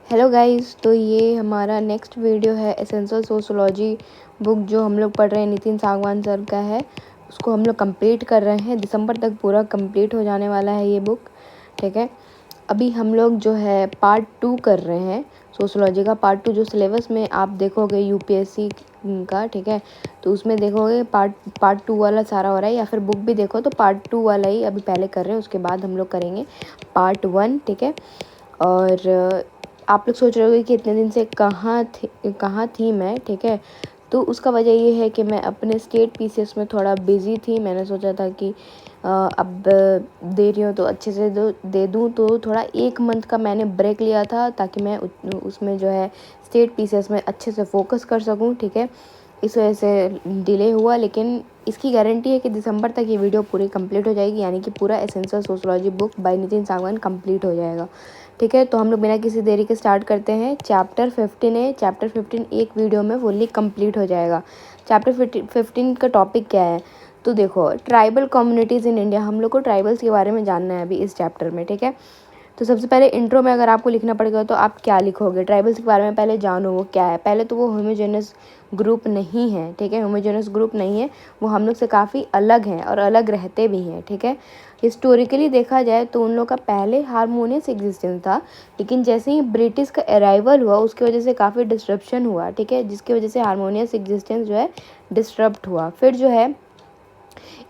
Hello guys, तो ये हमारा नेक्स्ट वीडियो है एसेंशियल सोशियोलॉजी बुक जो हम लोग पढ़ रहे हैं, नितिन सांगवान सर का है। उसको हम लोग कंप्लीट कर रहे हैं, दिसंबर तक पूरा कंप्लीट हो जाने वाला है ये बुक। ठीक है, अभी हम लोग जो है पार्ट 2 कर रहे हैं सोशियोलॉजी का। पार्ट 2 जो सिलेबस में आप देखोगे यूपीएससी का, ठीक है, तो उसमें देखोगे पार्ट 2 वाला सारा हो रहा है, या फिर बुक भी देखो तो पार्ट 2 वाला ही अभी पहले कर रहे हैं, उसके बाद हम लोग करेंगे पार्ट 1। ठीक है, और आप लोग सोच रहे होगे कि इतने दिन से कहाँ थी मैं। ठीक है, तो उसका वजह ये है कि मैं अपने स्टेट पीसीएस में थोड़ा बिज़ी थी। मैंने सोचा था कि अब दे रही हूँ तो अच्छे से दे दूँ, तो थोड़ा 1 मंथ का मैंने ब्रेक लिया था ताकि मैं उसमें जो है स्टेट पीसीएस में अच्छे से फोकस कर सकूँ। ठीक है, इस वजह से डिले हुआ, लेकिन इसकी गारंटी है कि दिसंबर तक ये वीडियो पूरी कंप्लीट हो जाएगी, यानी कि पूरा essential sociology book by Nitin Sangwan complete हो जाएगा। ठीक है, तो हम लोग बिना किसी देरी के स्टार्ट करते हैं। चैप्टर 15 है, चैप्टर 15 एक वीडियो में फुल्ली कंप्लीट हो जाएगा। चैप्टर 15 का टॉपिक क्या है, तो देखो ट्राइबल कम्युनिटीज़ इन इंडिया। हम लोग को ट्राइबल्स के बारे में जानना है अभी इस चैप्टर में। ठीक है, तो सबसे पहले इंट्रो में अगर आपको लिखना पड़ेगा तो आप क्या लिखोगे? ट्राइबल्स के बारे में पहले जानो वो क्या है। पहले तो वो होमोजेनस ग्रुप नहीं है। ठीक है, होमोजेनस ग्रुप नहीं है, वो हम लोग से काफ़ी अलग हैं और अलग रहते भी हैं। ठीक है, हिस्टोरिकली देखा जाए तो उन लोग का पहले हारमोनियस एग्जिस्टेंस था, लेकिन जैसे ही ब्रिटिश का अराइवल हुआ उसकी वजह से काफ़ी डिस्ट्रप्शन हुआ। ठीक है, जिसकी वजह से हारमोनियस एग्जिस्टेंस जो है डिस्टर्ब्ड हुआ। फिर जो है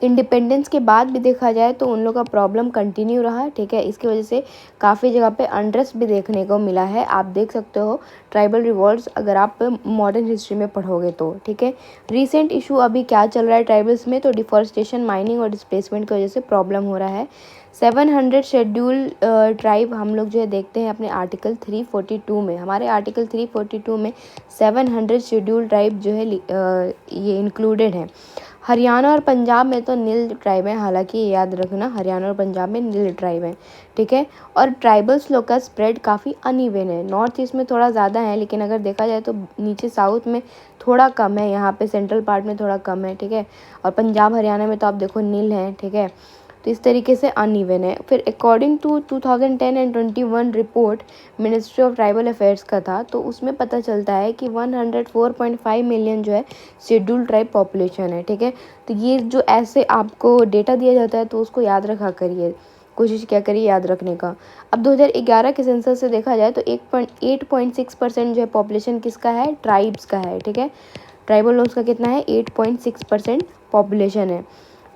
इंडिपेंडेंस के बाद भी देखा जाए तो उन लोग का प्रॉब्लम कंटिन्यू रहा। ठीक है, इसकी वजह से काफ़ी जगह पे अनरेस्ट भी देखने को मिला है। आप देख सकते हो ट्राइबल रिवॉल्ट्स अगर आप मॉडर्न हिस्ट्री में पढ़ोगे तो। ठीक है, रिसेंट इशू अभी क्या चल रहा है ट्राइबल्स में, तो डिफॉरेस्टेशन, माइनिंग और डिस्प्लेसमेंट की वजह से प्रॉब्लम हो रहा है। 700 शेड्यूल ट्राइब हम लोग जो है देखते हैं अपने आर्टिकल 342 में। हमारे आर्टिकल 342 में 700 शेड्यूल ट्राइब जो है ये इंक्लूडेड है। हरियाणा और पंजाब में तो नील ट्राइब है, हालांकि ये याद रखना हरियाणा और पंजाब में नील ट्राइब है। ठीक है, और ट्राइबल्स लोग का स्प्रेड काफ़ी अनइवन है। नॉर्थ ईस्ट में थोड़ा ज़्यादा है, लेकिन अगर देखा जाए तो नीचे साउथ में थोड़ा कम है, यहाँ पे सेंट्रल पार्ट में थोड़ा कम है। ठीक है, और पंजाब हरियाणा में तो आप देखो नील है। ठीक है, तो इस तरीके से अनइवन है। फिर according to 2010 and 21 report ministry of tribal affairs का था, तो उसमें पता चलता है कि 104.5 मिलियन जो है शेड्यूल ट्राइब पॉपुलेशन है। ठीक है, तो ये जो ऐसे आपको डेटा दिया जाता है तो उसको याद रखा करिए, कोशिश क्या करिए याद रखने का। अब 2011 के सेंसस से देखा जाए तो 8.6% जो है पॉपुलेशन किसका है? ट्राइब्स का है। ठीक है, ट्राइबल लोग का कितना है? 8.6% पॉपुलेशन है।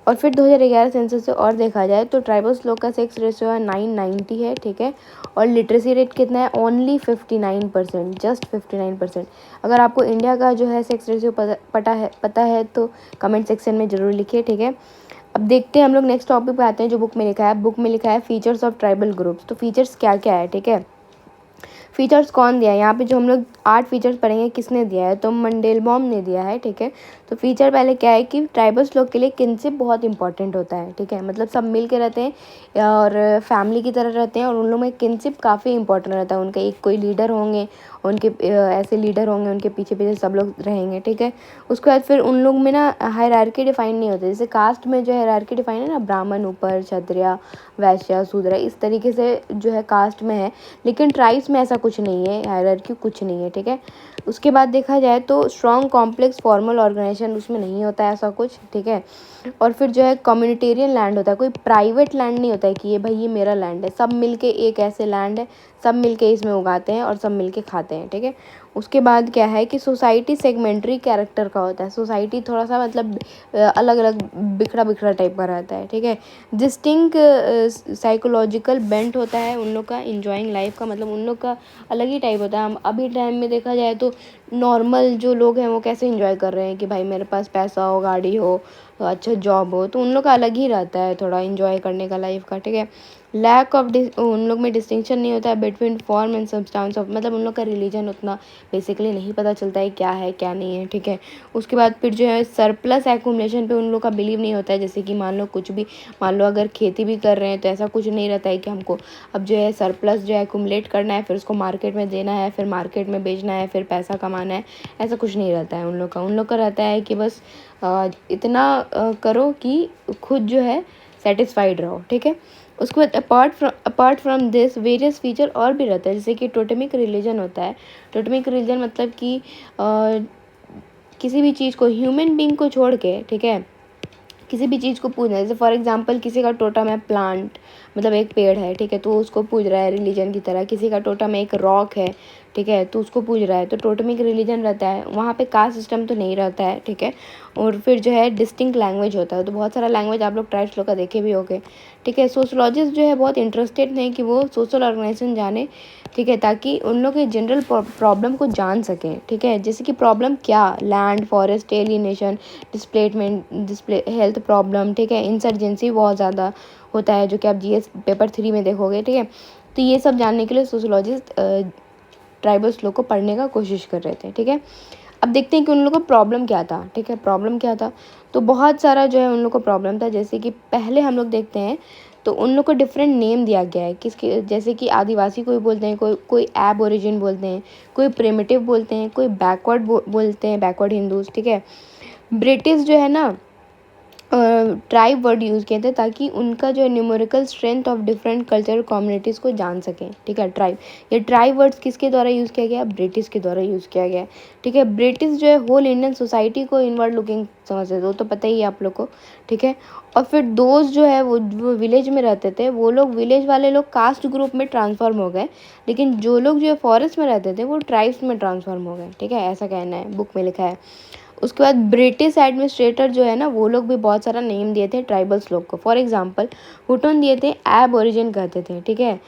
और फिर 2011 सेंसस से और देखा जाए तो ट्राइबल्स लोग का सेक्स रेशियो है 990 है। ठीक है, और लिटरेसी रेट कितना है? Only 59%, just 59%। अगर आपको इंडिया का जो है सेक्स रेशियो पता है तो कमेंट सेक्शन में ज़रूर लिखिए। ठीक है, अब देखते हैं हम लोग नेक्स्ट टॉपिक पे आते हैं जो बुक में लिखा है। बुक में लिखा है फीचर्स ऑफ ट्राइबल ग्रुप्स। तो फीचर्स क्या क्या है? ठीक है, फीचर्स कौन दिया है यहाँ पे? जो हम लोग 8 फीचर्स पढ़ेंगे किसने दिया है? तो मंडेलबॉम ने दिया है। ठीक है, तो फीचर पहले क्या है कि ट्राइबल्स लोग के लिए किनशिप बहुत इंपॉर्टेंट होता है। ठीक है, मतलब सब मिल के रहते हैं और फैमिली की तरह रहते हैं, और उन लोग में किनशिप काफ़ी इंपॉर्टेंट रहता है। उनके एक कोई लीडर होंगे, उनके ऐसे लीडर होंगे, उनके पीछे पीछे सब लोग रहेंगे। ठीक है, उसके बाद फिर उन लोग में ना हायरार्की डिफाइन नहीं होती। जैसे कास्ट में जो हायरार्की डिफाइन है ना, ब्राह्मण ऊपर, क्षत्रिय, वैश्य, शूद्र, इस तरीके से जो है कास्ट में है, लेकिन ट्राइब्स में ऐसा कुछ नहीं है, हायरार्की कुछ नहीं है। ठीक है, उसके बाद देखा जाए तो स्ट्रॉन्ग कॉम्प्लेक्स फॉर्मल ऑर्गेनाइजेशन उसमें नहीं होता है ऐसा कुछ। ठीक है, और फिर जो है कम्युनिटेरियन लैंड होता है, कोई प्राइवेट लैंड नहीं होता है कि ये भाई ये मेरा लैंड है। सब मिलके एक ऐसे लैंड है, सब मिलके इसमें उगाते हैं और सब मिलके खाते हैं। ठीक है, उसके बाद क्या है कि सोसाइटी सेगमेंटरी कैरेक्टर का होता है। सोसाइटी थोड़ा सा मतलब अलग अलग बिखरा बिखरा टाइप का रहता है। ठीक है, डिस्टिंक्ट साइकोलॉजिकल बेंट होता है उन लोग का, इंजॉइंग लाइफ का, मतलब उन लोग का अलग ही टाइप होता है। हम अभी टाइम में देखा जाए तो नॉर्मल जो लोग हैं वो कैसे इंजॉय कर रहे हैं कि भाई मेरे पास पैसा हो, गाड़ी हो, अच्छा जॉब हो, तो उन लोग का अलग ही रहता है थोड़ा इंजॉय करने का लाइफ का। ठीक है, लैक ऑफ उन लोग में डिस्टिंक्शन नहीं होता है between form and substance of, मतलब उन लोग का रिलीजन उतना बेसिकली नहीं पता चलता है क्या नहीं है। ठीक है, उसके बाद फिर जो है सरप्लस एक्यूमुलेशन पे उन लोग का बिलीव नहीं होता है। जैसे कि मान लो अगर खेती भी कर रहे हैं तो ऐसा कुछ नहीं रहता है कि हमको अब जो है सरप्लस जो है एक्यूमुलेट करना है, फिर उसको मार्केट में देना है, फिर मार्केट में बेचना है, फिर पैसा कमाना है, ऐसा कुछ नहीं रहता है उन लोग का रहता है कि बस इतना करो कि खुद जो है सेटिस्फाइड रहो। ठीक है, उसके बाद apart from this various feature और भी रहता है, जैसे कि टोटेमिक रिलीजन होता है। टोटेमिक रिलीजन मतलब कि किसी भी चीज़ को, ह्यूमन बीइंग को छोड़ के, ठीक है, किसी भी चीज़ को पूजना। जैसे फॉर एग्जांपल किसी का टोटम है प्लांट, मतलब एक पेड़ है, ठीक है, तो उसको पूज रहा है रिलीजन की तरह। किसी का टोटम एक रॉक है, ठीक है, तो उसको पूज रहा है, तो टोटमिक रिलीजन रहता है। वहाँ पे कास्ट सिस्टम तो नहीं रहता है, ठीक है। और फिर जो है डिस्टिंक्ट लैंग्वेज होता है, तो बहुत सारा लैंग्वेज आप लोग ट्राइब्स लोग का देखे भी होंगे, ठीक है। सोशोलॉजिस्ट जो है बहुत इंटरेस्टेड हैं कि वो सोशल ऑर्गेनाइजेशन जाने, ठीक है, ताकि उन लोग के जनरल प्रॉब्लम को जान सकें, ठीक है। जैसे कि प्रॉब्लम क्या, land, forest, alienation, display, health problem, ठीक है, इंसर्जेंसी बहुत ज़्यादा होता है, जो कि आप जीएस पेपर 3 में देखोगे, ठीक है। तो ये सब जानने के लिए सोशोलॉजिस्ट ट्राइबल्स लोग को पढ़ने का कोशिश कर रहे थे, ठीक है। अब देखते हैं कि उन लोग को प्रॉब्लम क्या था, ठीक है, प्रॉब्लम क्या था। तो बहुत सारा जो है उन लोग को प्रॉब्लम था। जैसे कि पहले हम लोग देखते हैं तो उन लोग को डिफरेंट नेम दिया गया है किसके, जैसे कि आदिवासी कोई बोलते हैं, कोई एब ओरिजिन बोलते हैं, कोई प्रिमिटिव बोलते हैं, कोई बैकवर्ड बोलते हैं, बैकवर्ड हिंदूज, ठीक है। ब्रिटिश जो है ना ट्राइब वर्ड यूज़ किए थे ताकि उनका जो है numerical strength of different cultural communities को जान सकें, ठीक है। ट्राइब, ये ट्राइब वर्ड्स किसके द्वारा यूज़ किया गया, ब्रिटिश के द्वारा यूज़ किया गया, ठीक है। ब्रिटिश जो है होल इंडियन सोसाइटी को इनवर्ड लुकिंग समझते थे, वो तो पता ही है आप लोग को, ठीक है। और फिर दोस्त जो है वो विलेज में रहते थे, वो लोग, विलेज वाले लोग कास्ट ग्रुप में ट्रांसफॉर्म हो गए, लेकिन जो लोग जो है फॉरेस्ट में रहते थे वो ट्राइब्स में ट्रांसफॉर्म हो गए, ठीक है, ऐसा कहना है, बुक में लिखा है। उसके बाद ब्रिटिश एडमिनिस्ट्रेटर जो है ना, वो लोग भी बहुत सारा नेम दिए थे ट्राइबल्स लोग को। फॉर एग्जांपल हुटोन दिए थे, एब ओरिजिन कहते थे, ठीक है।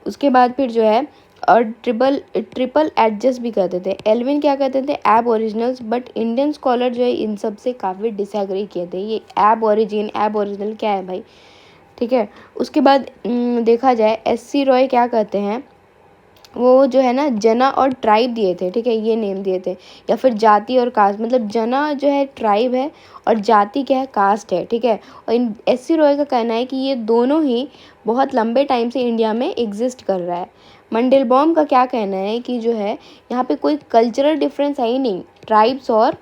उसके बाद फिर जो है और ट्रिपल एडजस्ट भी कहते थे। एल्विन क्या कहते थे, एब ओरिजिनल्स, बट इंडियन स्कॉलर जो है इन सब से काफ़ी डिसएग्री किए थे। ये एब ओरिजिन, एब ओरिजिनल क्या है भाई, ठीक है। उसके बाद देखा जाए एससी रॉय क्या कहते हैं, वो जो है ना जना और ट्राइब दिए थे, ठीक है, ये नेम दिए थे। या फिर जाति और कास्ट, मतलब जना जो है ट्राइब है और जाति क्या है, कास्ट है, ठीक है। और इन एससी रॉय का कहना है कि ये दोनों ही बहुत लंबे टाइम से इंडिया में एग्जिस्ट कर रहा है। मंडेलबॉम का क्या कहना है कि जो है यहाँ पे कोई कल्चरल डिफरेंस है ही नहीं ट्राइब्स और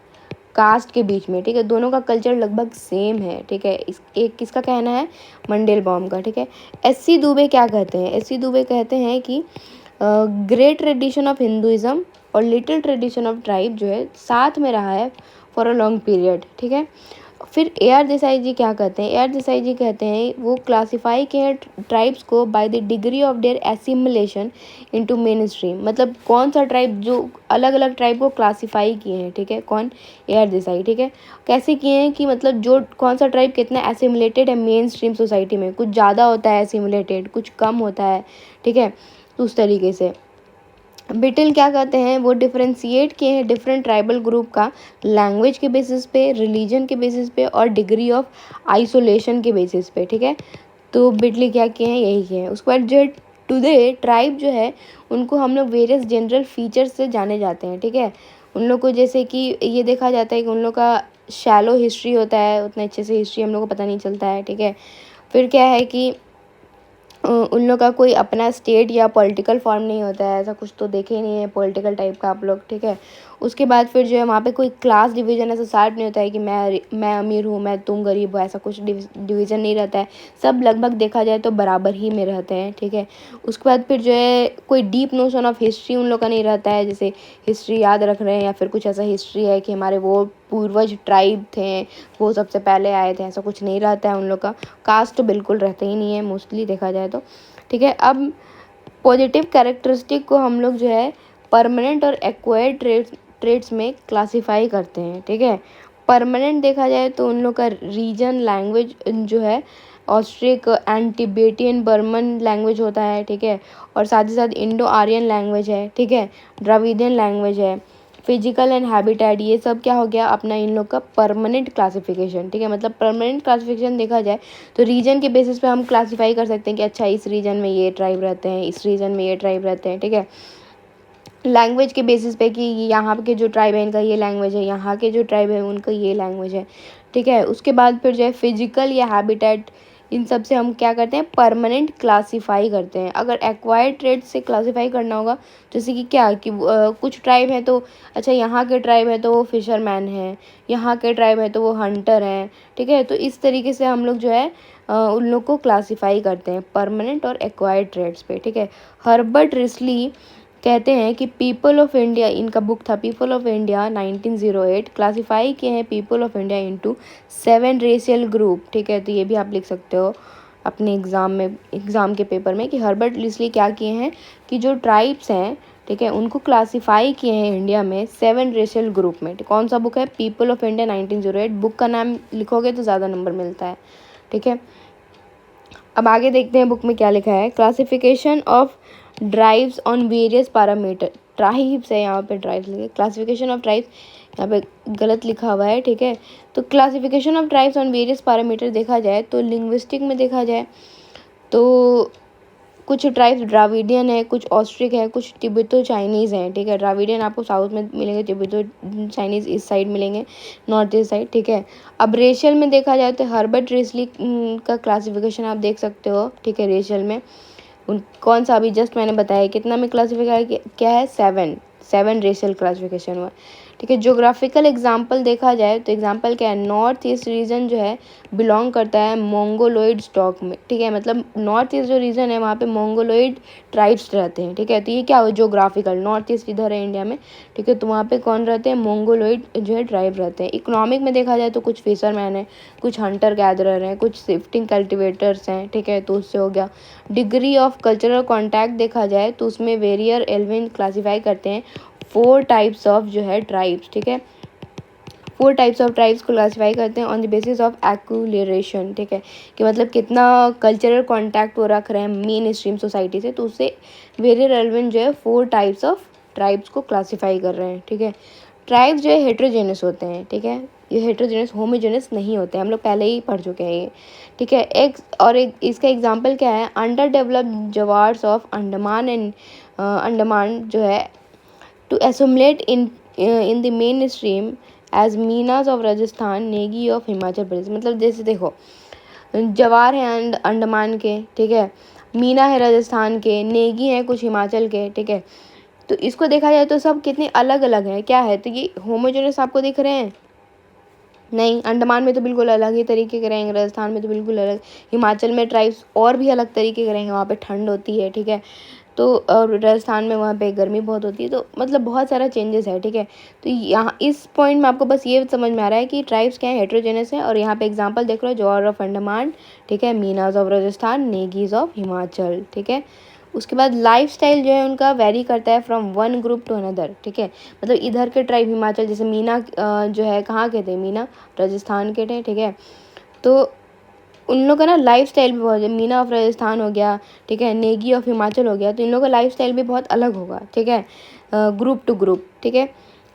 कास्ट के बीच में, ठीक है, दोनों का कल्चर लगभग सेम है, ठीक है। एक किसका कहना है, मंडेलबॉम का, ठीक है। एससी दुबे क्या कहते हैं, एससी दुबे कहते हैं कि ग्रेट ट्रेडिशन ऑफ हिंदुज़म और लिटिल ट्रेडिशन ऑफ ट्राइब जो है साथ में रहा है फॉर अ लॉन्ग पीरियड, ठीक है। फिर ए आर देसाई जी क्या कहते हैं, ए आर देसाई जी कहते हैं वो क्लासीफाई किए हैं ट्राइब्स को by the degree of their assimilation into main stream. मतलब कौन सा ट्राइब, जो अलग अलग ट्राइब को क्लासीफाई किए हैं, ठीक है, कौन, ए आर देसाई, ठीक है। कैसे किए हैं कि मतलब जो कौन सा ट्राइब कितना एसिमुलेटेड है मेन स्ट्रीम सोसाइटी में, कुछ ज़्यादा होता है एसिमुलेटेड, कुछ कम होता है, ठीक है, तो उस तरीके से। बिटिल क्या कहते हैं, वो डिफ्रेंशिएट किए हैं डिफरेंट ट्राइबल ग्रुप का लैंग्वेज के बेसिस पे, रिलीजन के बेसिस पे और डिग्री ऑफ आइसोलेशन के बेसिस पे, ठीक है। तो बिटली क्या किए हैं, यही किए हैं। उसके बाद जो है टुडे ट्राइब जो है उनको हम लोग वेरियस जनरल फीचर्स से जाने जाते हैं, ठीक है। उन लोग को जैसे कि ये देखा जाता है कि उन लोग का शैलो हिस्ट्री होता है, उतने अच्छे से हिस्ट्री हम लोग को पता नहीं चलता है, ठीक है। फिर क्या है कि उन लोग का कोई अपना स्टेट या पॉलिटिकल फॉर्म नहीं होता है, ऐसा कुछ तो देखे ही नहीं है पॉलिटिकल टाइप का आप लोग, ठीक है। उसके बाद फिर जो है वहाँ पे कोई क्लास डिवीज़न ऐसा सार्ट नहीं होता है कि मैं अमीर हूँ, मैं तुम गरीब हो, ऐसा कुछ डिवीज़न नहीं रहता है। सब लगभग देखा जाए तो बराबर ही में रहते हैं, ठीक है। उसके बाद फिर जो है कोई डीप नोशन ऑफ हिस्ट्री उन लोग का नहीं रहता है, जैसे हिस्ट्री याद रख रहे हैं या फिर कुछ ऐसा हिस्ट्री है कि हमारे वो पूर्वज ट्राइब थे, वो सबसे पहले आए थे, ऐसा कुछ नहीं रहता है उन लोग का। कास्ट तो बिल्कुल रहता ही नहीं है मोस्टली देखा जाए तो, ठीक है। अब पॉजिटिव कैरेक्टरिस्टिक को हम लोग जो है परमानेंट और एक्वायर्ड ट्रेड्स में क्लासिफाई करते हैं, ठीक है। परमानेंट देखा जाए तो उन लोग का रीजन लैंग्वेज जो है Austric and Tibetan Burman language होता है, ठीक है। और साथ ही साथ इंडो आर्यन लैंग्वेज है, ठीक है, द्रविडियन लैंग्वेज है, फिजिकल एंड हैबिटेट, ये सब क्या हो गया अपना इन लोग का परमानेंट क्लासिफिकेशन, ठीक है। मतलब परमानेंट क्लासिफिकेशन देखा जाए तो रीजन के बेसिस पे हम क्लासिफाई कर सकते हैं कि अच्छा इस रीजन में ये ट्राइब रहते हैं, इस रीजन में ये ट्राइब रहते हैं, ठीक है। लैंग्वेज के बेसिस पे कि यहाँ के जो ट्राइब है इनका ये लैंग्वेज है, यहाँ के जो ट्राइब है उनका ये लैंग्वेज है, ठीक है। उसके बाद फिर जो है फिजिकल या हैबिटेट, इन सब से हम क्या करते हैं, परमानेंट क्लासीफाई करते हैं। अगर एक्वायर्ड ट्रेड से क्लासीफाई करना होगा, जैसे कि क्या कि कुछ ट्राइब है तो अच्छा यहाँ के ट्राइब है तो वो फिशरमैन है, यहाँ के ट्राइब है तो वो हंटर हैं, ठीक है। तो इस तरीके से हम लोग जो है उन लोग को क्लासीफाई करते हैं परमानेंट और एक्वायर्ड ट्रेड्स पे, ठीक है। हर्बर्ट रिस्ली कहते हैं कि पीपल ऑफ इंडिया, इनका बुक था पीपल ऑफ इंडिया 1908, क्लासीफाई किए हैं people of India into 7 racial group, ठीक है। तो ये भी आप लिख सकते हो अपने एग्ज़ाम के पेपर में कि हर्बर्ट रिस्ली क्या किए हैं कि जो ट्राइब्स हैं, ठीक है, उनको क्लासीफाई किए हैं इंडिया में 7 रेशियल ग्रुप में। कौन सा बुक है, पीपल ऑफ इंडिया 1908, बुक का नाम लिखोगे तो ज़्यादा नंबर मिलता है, ठीक है। अब आगे देखते हैं बुक में क्या लिखा है। Classification of drives on various parameter, tribes है यहाँ पे, ट्राइब्स लिखे, क्लासिफिकेशन ऑफ ट्राइब्स यहाँ पे गलत लिखा हुआ है, ठीक है। तो classification of tribes on various parameter देखा जाए तो लिंग्विस्टिक में देखा जाए तो कुछ ट्राइब्स द्राविडियन है, कुछ ऑस्ट्रिक है, कुछ तिब्बतो चाइनीज़ हैं, ठीक है। द्राविडियन आपको साउथ में मिलेंगे, तिब्बतो चाइनीज़ इस साइड मिलेंगे, नॉर्थ ईस्ट साइड, ठीक है। अब रेशियल में देखा जाए तो हर्बर्ट रिस्ली का क्लासिफिकेशन आप देख सकते हो, ठीक है। रेशियल में कौन सा अभी जस्ट मैंने बताया कितना में क्लासिफाई क्या है, 7 रेशियल क्लासिफिकेशन हुआ, ठीक है। ज्योग्राफिकल एग्जांपल देखा जाए तो एग्जांपल क्या है, नॉर्थ ईस्ट रीजन जो है बिलोंग करता है मोंगोलोइड स्टॉक में, ठीक है। मतलब नॉर्थ ईस्ट जो रीजन है वहाँ पे मोंगोलोइड ट्राइब्स रहते हैं, ठीक है। तो ये क्या हो, ज्योग्राफिकल, नॉर्थ ईस्ट इधर है इंडिया में, ठीक है। तो वहाँ पे कौन रहते हैं, मोंगोलोइड जो है ट्राइब रहते हैं। इकोनॉमिक में देखा जाए तो कुछ फिशरमैन है, कुछ हंटर गैदरर हैं, कुछ शिफ्टिंग कल्टिवेटर्स हैं, ठीक है। तो उससे हो गया। डिग्री ऑफ कल्चरल कॉन्टैक्ट देखा जाए तो उसमें वेरियर एल्विन क्लासीफाई करते हैं 4 टाइप्स ऑफ जो है ट्राइब्स, ठीक है। 4 टाइप्स ऑफ ट्राइब्स को क्लासीफाई करते हैं ऑन द बेसिस ऑफ एक्यूलेशन, ठीक है, कि मतलब कितना कल्चरल कॉन्टैक्ट वो रख रहे हैं मेन स्ट्रीम सोसाइटी से, तो उससे वेरियर एल्विन जो है 4 टाइप्स ऑफ ट्राइब्स को क्लासीफाई कर रहे हैं, ठीक है। ट्राइब्स जो है हेट्रोजेनस होते हैं, ठीक है। ये हेट्रोजेनस होमोजेनस नहीं होते, हम लोग पहले ही पढ़ चुके हैं ये, ठीक है। एक इसका एग्जांपल क्या है, underdeveloped Jarawas of Andaman and Andaman जो है to assimilate in the mainstream as Meenas of Rajasthan, Negi of Himachal Pradesh. मतलब जैसे देखो जवार हैं अंडमान के, ठीक है, मीना है राजस्थान के, नेगी हैं कुछ हिमाचल के, ठीक है। तो इसको देखा जाए तो सब कितने अलग अलग हैं, क्या है, तो ये होमोजेनस आपको दिख रहे हैं, नहीं। अंडमान में तो बिल्कुल अलग ही तरीके के रहेंगे, राजस्थान में तो बिल्कुल अलग, हिमाचल में ट्राइब्स और भी अलग तरीके के रहेंगे, वहाँ पे ठंड होती है, ठीक है। तो और राजस्थान में वहाँ पे गर्मी बहुत होती है, तो मतलब बहुत सारा चेंजेस है, ठीक है। तो यहाँ इस पॉइंट में आपको बस ये समझ में आ रहा है कि ट्राइब्स क्या है, हेट्रोजेनस है। और यहाँ पे एग्जांपल देख लो, जवार ऑफ अंडमान, ठीक है, मीनाज ऑफ राजस्थान, नेगीज ऑफ हिमाचल, ठीक है। उसके बाद लाइफस्टाइल जो है उनका वेरी करता है from one group to another, ठीक है। मतलब इधर के ट्राइब हिमाचल, जैसे मीना जो है कहाँ के थे, मीना राजस्थान के थे, ठीक है। तो उन लोगों का ना लाइफ स्टाइल भी बहुत, मीना ऑफ राजस्थान हो गया, ठीक है, नेगी ऑफ हिमाचल हो गया, तो इन लोगों का लाइफ स्टाइल भी बहुत अलग होगा, ठीक है, ग्रुप टू ग्रुप, ठीक है।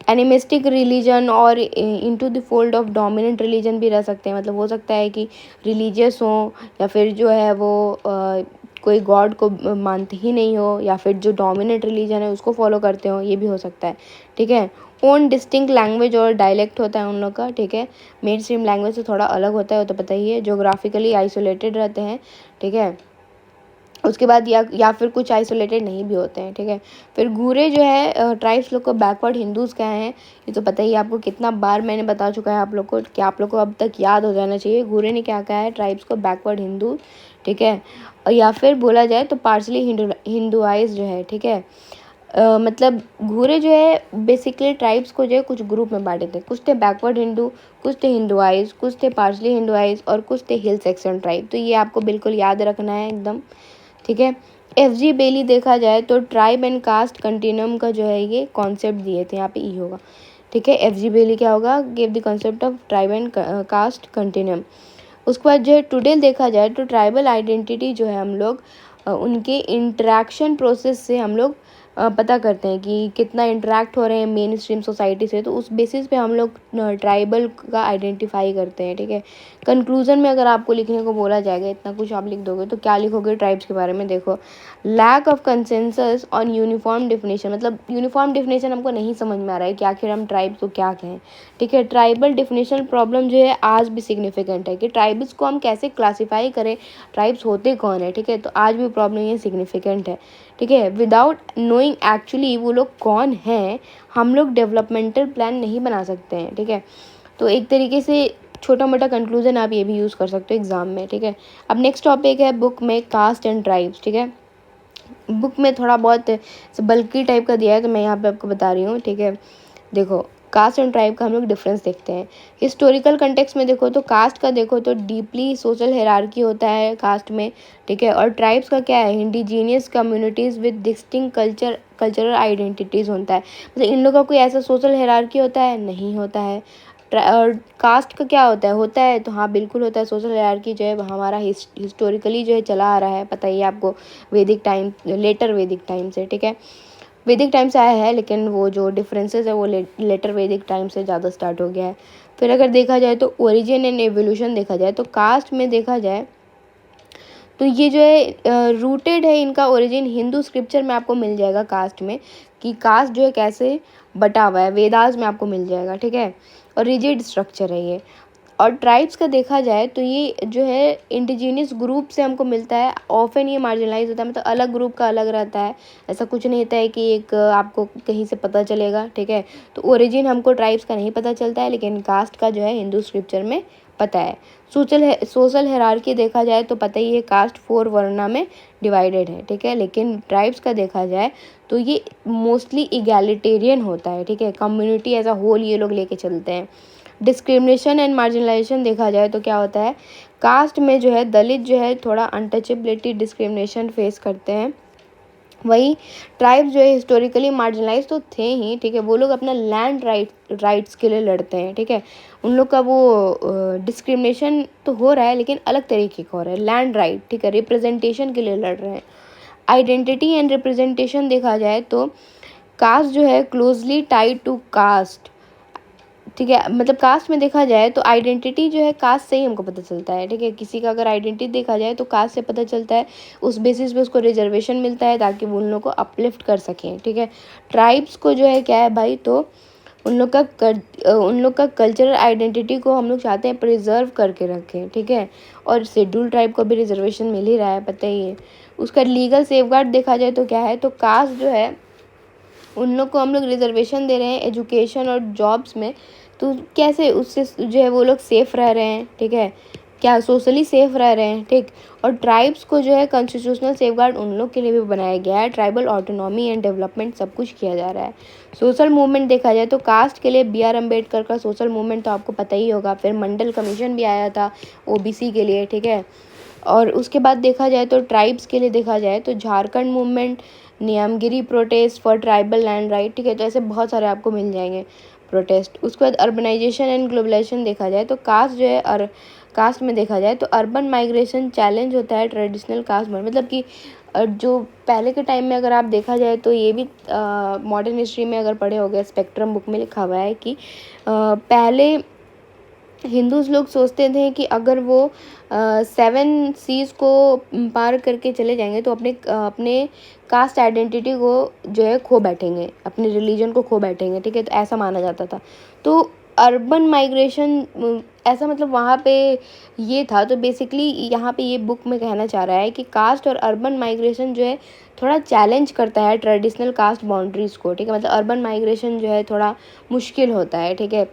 एनिमिस्टिक रिलीजन और into the fold of dominant religion भी रह सकते हैं। मतलब हो सकता है कि रिलीजियस हो या फिर जो है वो कोई गॉड को मानते ही नहीं हो, या फिर जो डोमिनेंट रिलीजन है उसको फॉलो करते हो, ये भी हो सकता है, ठीक है। ओन डिस्टिंक्ट लैंग्वेज और डायलेक्ट होता है उन लोग का, ठीक है, मेन स्ट्रीम लैंग्वेज से थोड़ा अलग होता है, वो तो पता ही है। जोग्राफिकली आइसोलेटेड रहते हैं, ठीक है। उसके बाद या फिर कुछ आइसोलेटेड नहीं भी होते हैं, ठीक है। फिर घूरे जो है ट्राइब्स लोग को बैकवर्ड हिंदूज़ क्या हैं, ये तो पता ही है आपको, कितना बार मैंने बता चुका है आप लोग को, कि आप लोग को अब तक याद हो जाना चाहिए। घूरे ने क्या कहा है, ट्राइब्स को बैकवर्ड हिंदू, ठीक है। और या फिर बोला जाए तो पार्सली हिंदुआइज जो है, ठीक है। मतलब घूरे जो है बेसिकली ट्राइब्स को जो है कुछ ग्रुप में बांटे थे, कुछ थे बैकवर्ड हिंदू, कुछ थे हिंदुआइज, कुछ थे पार्सली हिंदुआइज और कुछ थे हिल सेक्शन ट्राइब। तो ये आपको बिल्कुल याद रखना है एकदम, ठीक है। एफ.जी. बेली देखा जाए तो ट्राइब एंड कास्ट कंटिन्यूम का जो है ये कॉन्सेप्ट दिए थे, यहाँ पे ई होगा, ठीक है। एफ.जी. बेली क्या होगा, give the concept of tribe and caste continuum. उसके बाद जो है टुडे देखा जाए तो ट्राइबल आइडेंटिटी जो है हम लोग उनके इंटरेक्शन प्रोसेस से हम लोग पता करते हैं कि कितना इंटरेक्ट हो रहे हैं मेन स्ट्रीम सोसाइटी से, तो उस बेसिस पे हम लोग ट्राइबल का आइडेंटिफाई करते हैं, ठीक है। कंक्लूजन में अगर आपको लिखने को बोला जाएगा, इतना कुछ आप लिख दोगे तो क्या लिखोगे ट्राइब्स के बारे में? देखो, lack of consensus on uniform definition, मतलब यूनिफॉर्म डिफिनेशन हमको नहीं समझ में आ रहा है कि आखिर हम ट्राइब्स को क्या कहें, ठीक है। ट्राइबल डिफिनेशन प्रॉब्लम जो है आज भी सिग्निफिकेंट है कि ट्राइब्स को हम कैसे क्लासीफाई करें, ट्राइब्स होते कौन है, ठीक है। तो आज भी प्रॉब्लम ये सिग्निफिकेंट है, ठीक है। विदाउट नोइंग एक्चुअली वो लोग कौन हैं, हम लोग डेवलपमेंटल प्लान नहीं बना सकते हैं, ठीक है। तो एक तरीके से छोटा मोटा कंक्लूजन आप ये भी यूज़ कर सकते हो एग्जाम में, ठीक है। अब नेक्स्ट टॉपिक है बुक में कास्ट एंड ट्राइब्स, ठीक है। बुक में थोड़ा बहुत बल्कि टाइप का दिया है तो मैं यहाँ पे आपको बता रही हूँ, ठीक है। देखो, कास्ट एंड ट्राइब का हम लोग डिफरेंस देखते हैं। हिस्टोरिकल कंटेक्स्ट में देखो तो कास्ट का देखो तो डीपली सोशल हायरार्की होता है कास्ट में, ठीक है। और ट्राइब्स का क्या है, indigenous communities with distinct cultural identities होता है। मतलब इन लोगों का कोई ऐसा सोशल हायरार्की होता है, नहीं होता है। और कास्ट का क्या होता है तो हाँ बिल्कुल होता है। सोशल हायरार्की जो है हमारा हिस्टोरिकली जो है चला आ रहा है, पता ही है आपको, वैदिक टाइम, लेटर वैदिक टाइम से, ठीक है। वैदिक टाइम से आया है, लेकिन वो जो डिफरेंसेस है वो लेटर वैदिक टाइम से ज़्यादा स्टार्ट हो गया है। फिर अगर देखा जाए तो ओरिजिन एंड एवोल्यूशन देखा जाए तो कास्ट में देखा जाए तो ये जो है रूटेड है, इनका ओरिजिन हिंदू स्क्रिप्चर में आपको मिल जाएगा कास्ट में, कि कास्ट जो है कैसे बटा हुआ है, वेदास में आपको मिल जाएगा, ठीक है। और रिजिड स्ट्रक्चर है ये। और ट्राइब्स का देखा जाए तो ये जो है इंडिजीनियस ग्रुप से हमको मिलता है, ऑफन ये मार्जिनलाइज होता है, मतलब अलग ग्रुप का अलग रहता है। ऐसा कुछ नहीं होता है कि एक आपको कहीं से पता चलेगा, ठीक है। तो ओरिजिन हमको ट्राइब्स का नहीं पता चलता है, लेकिन कास्ट का जो है हिंदू स्क्रिप्चर में पता है। सोशल हायरार्की देखा जाए तो पता ही है, कास्ट 4 वर्णा में डिवाइडेड है, ठीक है। लेकिन ट्राइब्स का देखा जाए तो ये मोस्टली इगैलिटेरियन होता है, ठीक है। कम्युनिटी एज अ होल ये लोग लेके चलते हैं। डिस्क्रिमिनेशन एंड मार्जिनलाइजेशन देखा जाए तो क्या होता है, कास्ट में जो है दलित जो है थोड़ा अनटचेबिलिटी डिस्क्रिमिनेशन फेस करते हैं। वही ट्राइब्स जो है हिस्टोरिकली मार्जिनलाइज तो थे ही, ठीक है। वो लोग अपना लैंड राइट्स के लिए लड़ते हैं, ठीक है। उन लोग का वो डिस्क्रिमिनेशन तो हो रहा है, लेकिन अलग तरीके का हो रहा है। लैंड राइट, ठीक है, रिप्रेजेंटेशन के लिए लड़ रहे हैं। आइडेंटिटी एंड रिप्रेजेंटेशन देखा जाए तो कास्ट जो है क्लोजली टाइड टू कास्ट, ठीक है। मतलब कास्ट में देखा जाए तो आइडेंटिटी जो है कास्ट से ही हमको पता चलता है, ठीक है। किसी का अगर आइडेंटिटी देखा जाए तो कास्ट से पता चलता है, उस बेसिस पे उसको रिजर्वेशन मिलता है ताकि वो उन लोग को अपलिफ्ट कर सकें, ठीक है। ट्राइब्स को जो है क्या है भाई, तो उन लोग का कल्चरल आइडेंटिटी को हम लोग चाहते हैं प्रिजर्व करके रखें, ठीक है। और शेड्यूल ट्राइब को भी रिजर्वेशन मिल ही रहा है, पता ही है। उसका लीगल सेफगार्ड देखा जाए तो क्या है, तो कास्ट जो है उन लोग को हम लोग रिजर्वेशन दे रहे हैं एजुकेशन और जॉब्स में, तो कैसे उससे जो है वो लोग सेफ रह रहे हैं, ठीक है, क्या सोशली सेफ रह रहे हैं, ठीक। और ट्राइब्स को जो है कॉन्स्टिट्यूशनल सेफगार्ड उन लोग के लिए भी बनाया गया है, ट्राइबल ऑटोनॉमी एंड डेवलपमेंट सब कुछ किया जा रहा है। सोशल मूवमेंट देखा जाए तो कास्ट के लिए BR अम्बेडकर का सोशल मूवमेंट तो आपको पता ही होगा। फिर मंडल कमीशन भी आया था OBC के लिए, ठीक है। और उसके बाद देखा जाए तो ट्राइब्स के लिए देखा जाए तो Jharkhand movement, Niyamgiri protest for tribal land right, ठीक है। तो ऐसे बहुत सारे आपको मिल जाएंगे प्रोटेस्ट। उसके बाद अर्बनाइजेशन एंड ग्लोबलाइजेशन देखा जाए तो कास्ट जो है, और कास्ट में देखा जाए तो अर्बन माइग्रेशन चैलेंज होता है ट्रेडिशनल कास्ट में, मतलब कि जो पहले के टाइम में अगर आप देखा जाए तो ये भी मॉडर्न हिस्ट्री में अगर पढ़े हो गए, स्पेक्ट्रम बुक में लिखा हुआ है कि पहले हिंदूज लोग सोचते थे कि अगर वो 7 सीज़ को पार करके चले जाएंगे तो अपने कास्ट आइडेंटिटी को जो है खो बैठेंगे, अपने रिलीजन को खो बैठेंगे, ठीक है। तो ऐसा माना जाता था। तो अर्बन माइग्रेशन ऐसा, मतलब वहाँ पे ये था। तो बेसिकली यहाँ पे ये बुक में कहना चाह रहा है कि कास्ट और अर्बन माइग्रेशन जो है थोड़ा चैलेंज करता है ट्रेडिशनल कास्ट बाउंड्रीज़ को, ठीक है। मतलब अर्बन माइग्रेशन जो है थोड़ा मुश्किल होता है, ठीक है,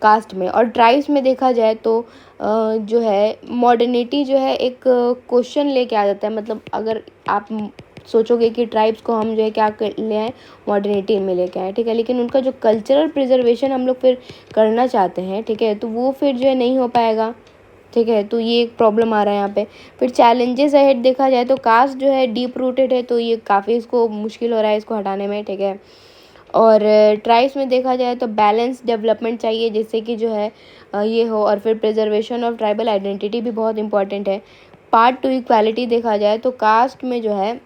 कास्ट में। और ट्राइब्स में देखा जाए तो जो है मॉडर्निटी जो है एक क्वेश्चन लेके आ जाता है। मतलब अगर आप सोचोगे कि ट्राइब्स को हम जो है क्या कर ले आए, मॉडर्निटी में लेके आए, ठीक है। लेकिन उनका जो कल्चरल प्रिजर्वेशन हम लोग फिर करना चाहते हैं, ठीक है, तो वो फिर जो है नहीं हो पाएगा, ठीक है। तो ये एक प्रॉब्लम आ रहा है यहाँ पे। फिर चैलेंजेस अहेड देखा जाए तो कास्ट जो है डीप रूटेड है, तो ये काफ़ी इसको मुश्किल हो रहा है इसको हटाने में, ठीक है। और ट्राइब्स में देखा जाए तो बैलेंस डेवलपमेंट चाहिए, जिससे कि जो है ये हो। और फिर प्रिजर्वेशन ऑफ ट्राइबल आइडेंटिटी भी बहुत इंपॉर्टेंट है। पार्ट 2 इक्वालिटी देखा जाए तो कास्ट में जो है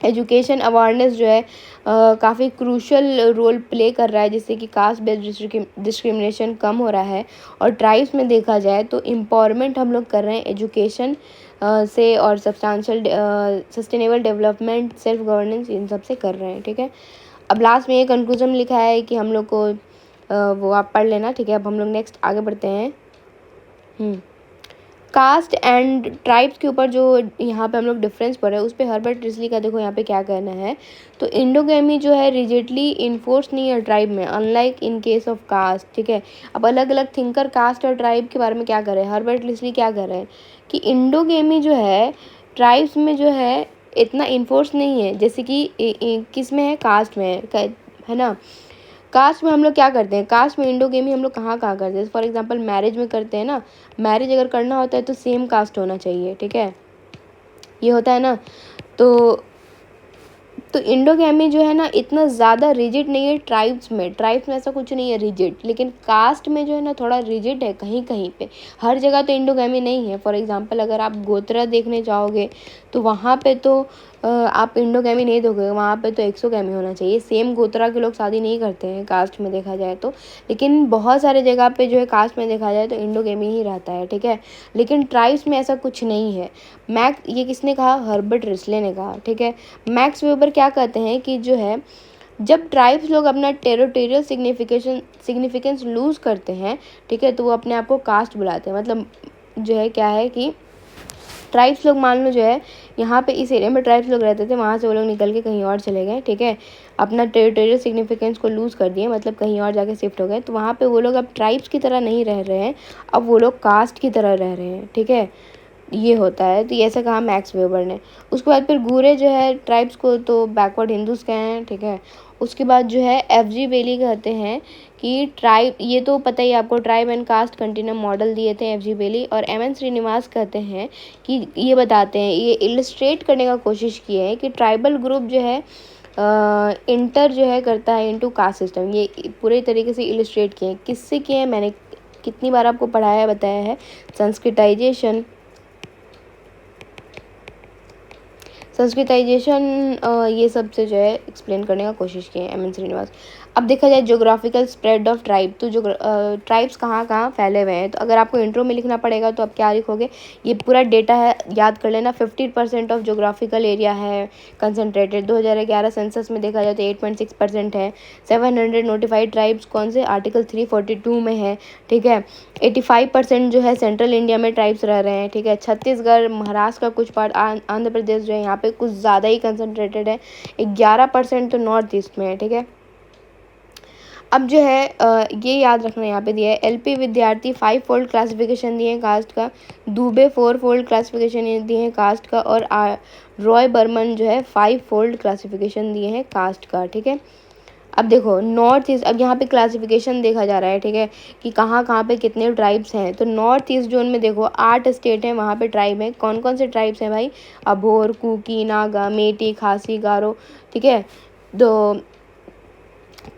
एजुकेशन अवेयरनेस जो है काफ़ी क्रूशल रोल प्ले कर रहा है, जिससे कि कास्ट बेस्ड डिस्क्रिमिनेशन कम हो रहा है। और ट्राइब्स में देखा जाए तो एम्पावरमेंट हम लोग कर रहे हैं एजुकेशन से, और सस्टेनेबल डेवलपमेंट, सेल्फ गवर्नेंस, इन सब से कर रहे हैं, ठीक है। अब लास्ट में ये कंक्लूजन लिखा है कि हम लोग को वो आप पढ़ लेना, ठीक है। अब हम लोग नेक्स्ट आगे बढ़ते हैं। कास्ट एंड ट्राइब्स के ऊपर जो यहाँ पे हम लोग डिफरेंस पढ़ रहे हैं, उस पर हर्बर्ट रिसली का देखो यहाँ पे क्या कहना है। तो इंडोगेमी जो है रिजिडली इन्फोर्स नहीं है ट्राइब में, unlike in case of caste, ठीक है। अब अलग अलग थिंकर कास्ट और ट्राइब के बारे में क्या कर रहे हैं, हर्बर्ट रिसली क्या कर रहे हैं कि इंडोगेमी जो है ट्राइब्स में जो है इतना इन्फोर्स नहीं है, जैसे कि किस में है, कास्ट में है ना। कास्ट में हम लोग क्या करते हैं, कास्ट में इंडोगेमी हम लोग कहाँ कहाँ करते हैं, फॉर एग्जांपल मैरिज में करते हैं ना। मैरिज अगर करना होता है तो सेम कास्ट होना चाहिए, ठीक है, ये होता है ना। तो इंडोगेमी जो है ना इतना ज़्यादा रिजिड नहीं है ट्राइब्स में ऐसा कुछ नहीं है रिजिड, लेकिन कास्ट में जो है ना थोड़ा रिजिड है कहीं कहीं पे। हर जगह तो इंडोगेमी नहीं है। फॉर एग्जांपल अगर आप गोत्रा देखने जाओगे तो वहाँ पे तो आप इंडोगेमी नहीं दोगे, वहाँ पे तो एक्सोगेमी होना चाहिए। सेम गोत्रा के लोग शादी नहीं करते हैं कास्ट में देखा जाए तो, लेकिन बहुत सारे जगह पे जो है कास्ट में देखा जाए तो इंडोगेमी ही रहता है, ठीक है। लेकिन ट्राइब्स में ऐसा कुछ नहीं है। ये किसने कहा, हर्बर्ट रिसले ने कहा, ठीक है। मैक्स वेबर क्या कहते हैं कि जो है जब ट्राइब्स लोग अपना टेरिटोरियल सिग्निफिकेंस लूज़ करते हैं, ठीक है, तो वो अपने आप को कास्ट बुलाते हैं। मतलब जो है क्या है कि ट्राइब्स लोग मान लो जो है यहाँ पे इस एरिया में ट्राइब्स लोग रहते थे, वहाँ से वो लोग निकल के कहीं और चले गए, ठीक है, अपना टेरिटोरियल सिग्निफिकेंस को लूज़ कर दिए, मतलब कहीं और जाके शिफ्ट हो गए। तो वहाँ पे वो लोग अब ट्राइब्स की तरह नहीं रह रहे हैं, अब वो लोग कास्ट की तरह रह रहे हैं, ठीक है, ये होता है। तो ये ऐसा कहा मैक्स वेबर ने। उसके बाद फिर गूरे जो है ट्राइब्स को तो बैकवर्ड हिंदूज कहे हैं, ठीक है। उसके बाद जो है एफ.जी. बेली कहते हैं कि ट्राइब, ये तो पता ही आपको, tribe and caste continuum model दिए थे एफ.जी. बेली। और एम.एन. श्रीनिवास कहते हैं कि ये बताते हैं, ये इलस्ट्रेट करने का कोशिश की है कि ट्राइबल ग्रुप जो है इंटर जो है करता है इनटू कास्ट सिस्टम। ये पूरे तरीके से इलस्ट्रेट किए हैं। किससे किए हैं, मैंने कितनी बार आपको पढ़ाया बताया है, संस्कृताइजेशन ये सब से जो है एक्सप्लेन करने का कोशिश की है एम.एन. श्रीनिवास। अब देखा जाए ज्योग्राफिकल स्प्रेड ऑफ ट्राइब, तो जो ट्राइब्स कहाँ कहाँ फैले हुए हैं, तो अगर आपको इंट्रो में लिखना पड़ेगा तो आप क्या लिखोगे, ये पूरा डेटा है, याद कर लेना। 50% ऑफ ज्योग्राफिकल एरिया है कंसनट्रेटेड। 2011 सेंसस में देखा जाए तो 8.6% है। 700 नोटिफाइड ट्राइब्स कौन से, आर्टिकल 342 में है, ठीक है। 85% जो है सेंट्रल इंडिया में ट्राइब्स रह रहे हैं, ठीक है। छत्तीसगढ़, महाराष्ट्र का कुछ पार्ट, आंध्र प्रदेश जो है यहाँ पे कुछ ज़्यादा ही कंसनट्रेटेड है। 11% तो नॉर्थ ईस्ट में है, ठीक है। अब जो है ये याद रखना, यहाँ पे दिया है एलपी विद्यार्थी 5 फोल्ड क्लासिफिकेशन दिए हैं कास्ट का, दुबे 4 फोल्ड क्लासिफिकेशन दिए हैं कास्ट का, और रॉय बर्मन जो है 5 फोल्ड क्लासिफिकेशन दिए हैं कास्ट का, ठीक है। अब देखो नॉर्थ ईस्ट, अब यहाँ पे क्लासिफिकेशन देखा जा रहा है, ठीक है, कि कहाँ कहाँ पे कितने ट्राइब्स हैं। तो नॉर्थ ईस्ट जोन में देखो 8 स्टेट हैं, वहाँ पे ट्राइब हैं। कौन कौन से ट्राइब्स हैं भाई, अभोर, कुकी, नागा, मेटी, खासी, गारो, ठीक है। तो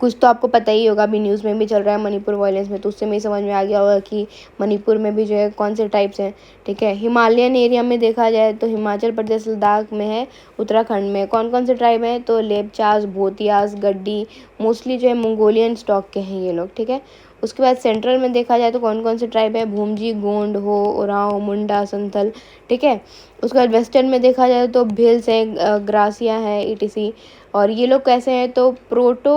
कुछ तो आपको पता ही होगा, अभी न्यूज़ में भी चल रहा है मणिपुर वायलेंस में, तो उससे में समझ में आ गया होगा कि मणिपुर में भी जो है कौन से टाइप्स हैं, ठीक है। हिमालयन एरिया में देखा जाए तो हिमाचल प्रदेश, लद्दाख में है, उत्तराखंड में कौन कौन से ट्राइब हैं, तो लेपचास, भूतियास, गड्डी, मोस्टली जो है मंगोलियन स्टॉक के हैं ये लोग, ठीक है। उसके बाद सेंट्रल में देखा जाए तो कौन कौन से ट्राइब है, भूमजी, गोंड, हो, उरांव, मुंडा, संथल, ठीक है। उसके बाद वेस्टर्न में देखा जाए तो भील्स है, ग्रासिया है, ईटीसी। और ये लोग कैसे हैं, तो प्रोटो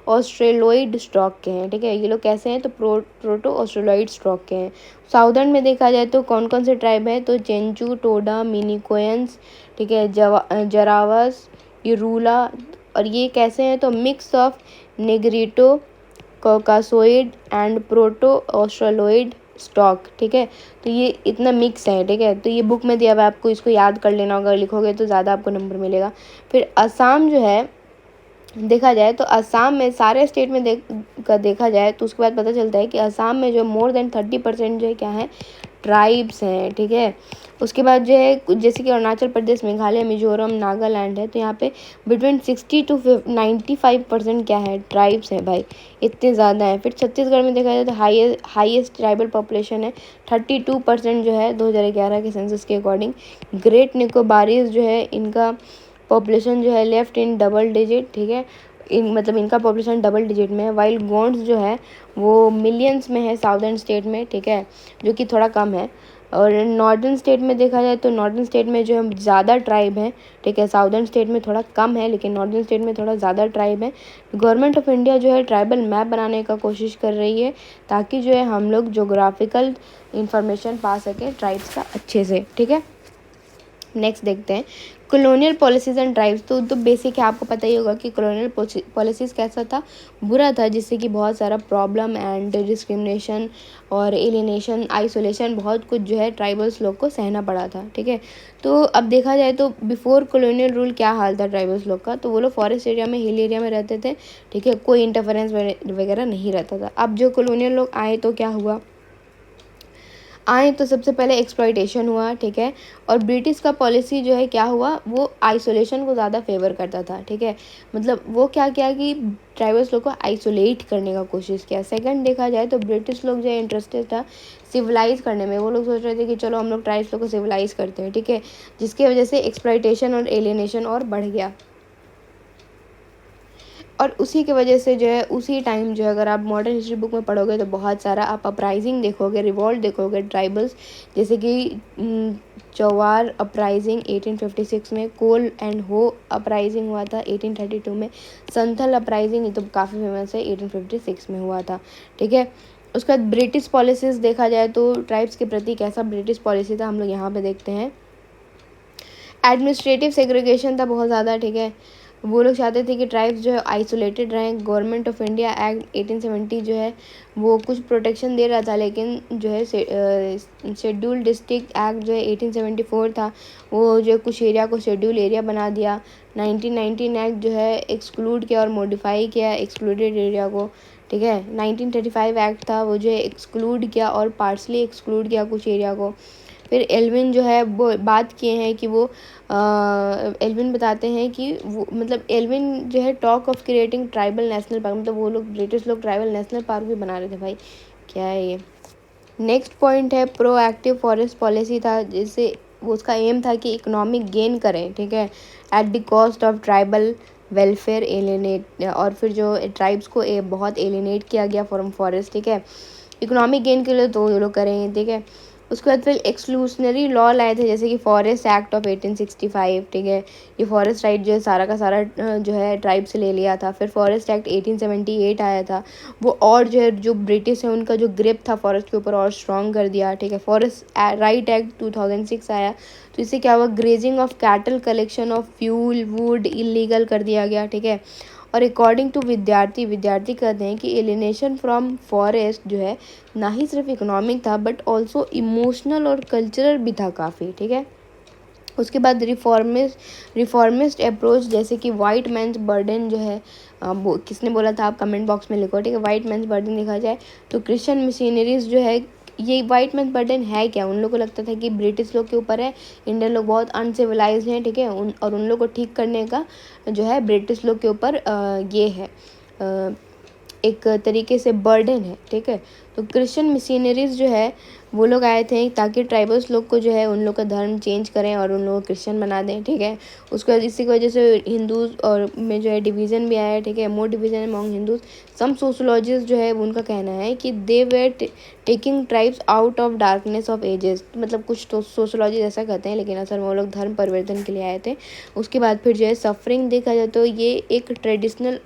ऑस्ट्रेलोइड स्टॉक के हैं, ठीक है। ये लोग कैसे हैं, तो प्रोटो ऑस्ट्रेलोइड स्टॉक के हैं। साउदर्न में देखा जाए तो कौन कौन से ट्राइब हैं, तो चेंचू, टोडा, मिनिकोयंस, ठीक है, जरावास, यूरूला। और ये कैसे हैं, तो mix of Negrito, Caucasoid and proto Australoid stock, ठीक है। तो ये इतना मिक्स है, ठीक है। तो ये बुक में दिया हुआ है, आपको इसको याद कर लेना होगा, लिखोगे तो ज़्यादा आपको नंबर मिलेगा। फिर असम जो है देखा जाए तो असम में सारे स्टेट में देखा जाए तो उसके बाद पता चलता है कि असम में जो मोर देन 30% जो है क्या है, ट्राइब्स हैं, ठीक है। उसके बाद जो है जैसे कि अरुणाचल प्रदेश, मेघालय, मिजोरम, नागालैंड है, तो यहाँ पे बिटवीन 60 to 95% क्या है, ट्राइब्स हैं भाई, इतने ज़्यादा हैं। फिर छत्तीसगढ़ में देखा जाए तो हाईएस्ट ट्राइबल पॉपुलेशन है, 32% जो है 2011 के सेंसस के अकॉर्डिंग। ग्रेट निकोबारीज जो है इनका पॉपुलेशन जो है लेफ्ट इन डबल डिजिट, ठीक है, मतलब इनका पॉपुलेशन डबल डिजिट में है। वाइल गोंड्स जो है वो मिलियंस में है साउदर्न स्टेट में, ठीक है, जो कि थोड़ा कम है। और नॉर्दर्न स्टेट में देखा जाए तो नॉर्दर्न स्टेट में जो है ज़्यादा ट्राइब है, ठीक है, साउदर्न स्टेट में थोड़ा कम है लेकिन नॉर्दर्न स्टेट में थोड़ा ज़्यादा ट्राइब है। गवर्नमेंट ऑफ इंडिया जो है ट्राइबल मैप बनाने का कोशिश कर रही है ताकि जो है हम लोग जोग्राफिकल इंफॉर्मेशन पा सकें ट्राइब्स का अच्छे से, ठीक है। नेक्स्ट देखते हैं कॉलोनियल पॉलिसीज़ एंड ट्राइब्स। तो बेसिक है, आपको पता ही होगा कि कॉलोनियल पॉलिसीज़ कैसा था, बुरा था, जिससे कि बहुत सारा प्रॉब्लम एंड डिस्क्रिमिनेशन और एलिनेशन, आइसोलेशन, बहुत कुछ जो है ट्राइबल्स लोग को सहना पड़ा था, ठीक है। तो अब देखा जाए तो बिफोर कॉलोनियल रूल क्या हाल था ट्राइबल्स लोग का, तो वो लोग फॉरेस्ट एरिया में, हिल एरिया में रहते थे, ठीक है, कोई इंटरफेरेंस वगैरह नहीं रहता था। अब जो कॉलोनियल लोग आए तो क्या हुआ, आए तो सबसे पहले एक्सप्लॉइटेशन हुआ, ठीक है। और ब्रिटिश का पॉलिसी जो है क्या हुआ, वो आइसोलेशन को ज़्यादा फेवर करता था, ठीक है। मतलब वो क्या किया कि ट्राइबल्स लोग को आइसोलेट करने का कोशिश किया। सेकंड देखा जाए तो ब्रिटिश लोग जो है इंटरेस्टेड था सिविलाइज करने में। वो लोग सोच रहे थे कि चलो हम लोग ट्राइब्स लोग को सिविलाइज करते हैं, ठीक है, जिसकी वजह से एक्सप्लॉइटेशन और एलियनेशन और बढ़ गया। और उसी की वजह से जो है उसी टाइम जो है, अगर आप मॉडर्न हिस्ट्री बुक में पढ़ोगे तो बहुत सारा आप अपराइजिंग देखोगे, रिवॉल्ट देखोगे ट्राइबल्स, जैसे कि चौवार अपराइजिंग 1856 में, कोल एंड हो अपराइजिंग हुआ था 1832 में, संथल अपराइजिंग ये तो काफ़ी फेमस है 1856 में हुआ था, ठीक है। उसके बाद ब्रिटिश पॉलिसीज़ देखा जाए तो ट्राइब्स के प्रति कैसा ब्रिटिश पॉलिसी था, हम लोग यहाँ पे देखते हैं। एडमिनिस्ट्रेटिव सेग्रीगेशन था बहुत ज़्यादा, ठीक है। वो लोग चाहते थे कि ट्राइब्स जो है आइसोलेटेड रहें। गवर्नमेंट ऑफ इंडिया एक्ट 1870 जो है वो कुछ प्रोटेक्शन दे रहा था, लेकिन जो है शेड्यूल डिस्ट्रिक्ट एक्ट जो है 1874 था, वो जो है कुछ एरिया को शेड्यूल एरिया बना दिया। 1919 एक्ट जो है एक्सक्लूड किया और मॉडिफाई किया एक्सक्लूडेड एरिया को, ठीक है। 1935 एक्ट था, वो जो है एक्सक्लूड किया और पार्सली एक्सक्लूड किया कुछ एरिया को। फिर एल्विन जो है वो बात किए हैं कि वो एल्विन बताते हैं कि वो, मतलब एल्विन जो है talk of creating tribal national park, मतलब वो लोग ब्रिटिश लोग ट्राइबल नेशनल पार्क भी बना रहे थे। भाई क्या है ये। नेक्स्ट पॉइंट है प्रोएक्टिव फॉरेस्ट पॉलिसी था, जिससे वो उसका एम था कि इकोनॉमिक गेन करें, ठीक है, at the cost of tribal welfare एलिनेट। और फिर जो ट्राइब्स को बहुत एलिनेट किया गया फ्रॉम फॉरेस्ट, ठीक है, इकोनॉमिक गेन के लिए तो ये लोग करेंगे, ठीक है। उसके बाद फिर एक्सक्लूशनरी लॉ लाए थे, जैसे कि फॉरेस्ट एक्ट ऑफ 1865, ठीक है, ये फॉरेस्ट राइट जो है सारा का सारा जो है ट्राइब से ले लिया था। फिर फॉरेस्ट एक्ट 1878 आया था, वो और जो है जो ब्रिटिश है उनका जो ग्रिप था फॉरेस्ट के ऊपर और स्ट्रॉन्ग कर दिया, ठीक है। फॉरेस्ट राइट एक्ट 2006 आया, तो इससे क्या हुआ, grazing of cattle, collection of fuel wood illegal कर दिया गया, ठीक है। और अकॉर्डिंग टू विद्यार्थी कहते हैं कि एलिनेशन फ्रॉम फॉरेस्ट जो है ना ही सिर्फ इकोनॉमिक था बट ऑल्सो इमोशनल और कल्चरल भी था काफ़ी, ठीक है। उसके बाद रिफॉर्मिस्ट अप्रोच, जैसे कि वाइट मैन्स बर्डन जो है, वो किसने बोला था आप कमेंट बॉक्स में लिखो, ठीक है। वाइट मैन्स बर्डन देखा जाए तो क्रिश्चियन मिशनरीज जो है, ये वाइट मैन बर्डन है क्या, उन लोगों को लगता था कि ब्रिटिश लोग के ऊपर है, इंडियन लोग बहुत अनसिविलाइज हैं, ठीक है, उन लोग को ठीक करने का जो है ब्रिटिश लोग के ऊपर ये है एक तरीके से बर्डन है, ठीक है। तो क्रिश्चियन मिशनरीज जो है वो लोग आए थे ताकि ट्राइबल्स लोग को जो है उन लोग का धर्म चेंज करें और उन लोगों को क्रिश्चियन बना दें, ठीक है। उसके बाद इसी की वजह से हिंदूज और में जो है डिवीज़न भी आया है, ठीक है, more division among Hindus. Some sociologist जो है उनका कहना है कि they were taking tribes out of darkness of ages, मतलब कुछ तो सोशोलॉजिस्ट ऐसा कहते हैं, लेकिन असल में वो लोग धर्म परिवर्तन के लिए आए थे। उसके बाद फिर जो है सफरिंग देखा जाए तो ये एक ट्रेडिशनल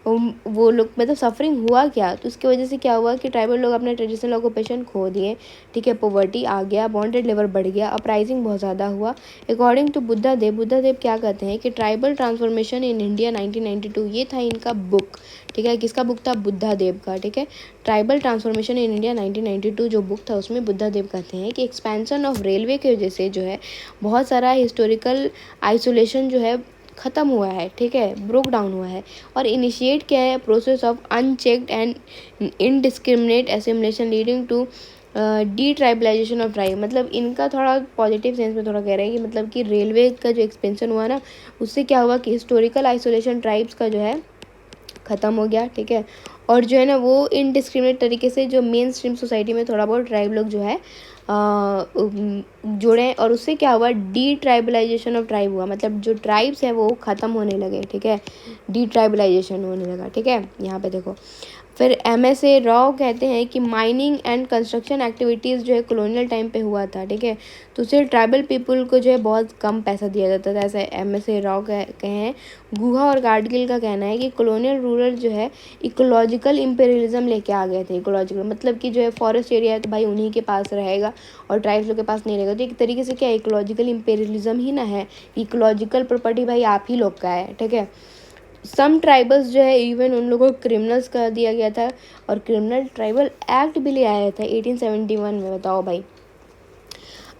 वो लोग, मतलब सफरिंग हुआ क्या, तो उसकी वजह से क्या हुआ कि ट्राइबल लोग अपने ट्रेडिशनल ऑक्यूपेशन खो दिए, ठीक है, पॉवर्टी आ गया, बॉन्डेड लेबर बढ़ गया, अपराइजिंग बहुत ज़्यादा हुआ। अकॉर्डिंग टू बुद्धा देव क्या कहते हैं कि ट्राइबल ट्रांसफॉर्मेशन इन इंडिया 1992, ये था इनका बुक, ठीक है। किसका बुक था, बुद्धा देव का, ठीक है। ट्राइबल ट्रांसफॉर्मेशन इन इंडिया 1992 जो बुक था, उसमें बुद्धा देव कहते हैं कि एक्सपेंशन ऑफ रेलवे की वजह से जो है बहुत सारा हिस्टोरिकल आइसोलेशन जो है ख़त्म हुआ है, ठीक है, ब्रोक डाउन हुआ है। और इनिशिएट किया है process of unchecked and indiscriminate assimilation leading to detribalisation of tribe. मतलब इनका थोड़ा पॉजिटिव सेंस में थोड़ा कह रहे हैं कि मतलब कि रेलवे का जो एक्सपेंशन हुआ ना, उससे क्या हुआ कि हिस्टोरिकल आइसोलेशन ट्राइब्स का जो है ख़त्म हो गया, ठीक है। और जो है ना वो इनडिस्क्रिमिनेट तरीके से जो मेन स्ट्रीम सोसाइटी में थोड़ा बहुत ट्राइब लोग जो है जुड़े और उससे क्या हुआ, डी ट्राइबलाइजेशन ऑफ ट्राइब हुआ, मतलब जो ट्राइब्स हैं वो ख़त्म होने लगे, ठीक है, डी ट्राइबलाइजेशन होने लगा, ठीक है। यहाँ पे देखो फिर MSA राव कहते हैं कि माइनिंग एंड कंस्ट्रक्शन एक्टिविटीज़ जो है कॉलोनियल टाइम पे हुआ था, ठीक है, तो उससे ट्राइबल पीपल को जो है बहुत कम पैसा दिया जाता था, ऐसा MSA राव कहे हैं। गुहा और गाडगिल का कहना है कि कॉलोनियल रूलर जो है इकोलॉजिकल इम्पेरियलिज्म लेके आ गए थे। इकोलॉजिकल मतलब कि जो है फॉरेस्ट एरिया है तो भाई उन्हीं के पास रहेगा और ट्राइब्स लोग के पास नहीं रहेगा, तो एक तरीके से क्या इकोलॉजिकल इम्पेरियलिज्म ही ना है, इकोलॉजिकल प्रॉपर्टी भाई आप ही लोग का है, ठीक है। सम ट्राइबल्स जो है इवन उन लोगों को क्रिमिनल्स कर दिया गया था और क्रिमिनल ट्राइबल एक्ट भी ले आया था 1871 में, बताओ भाई।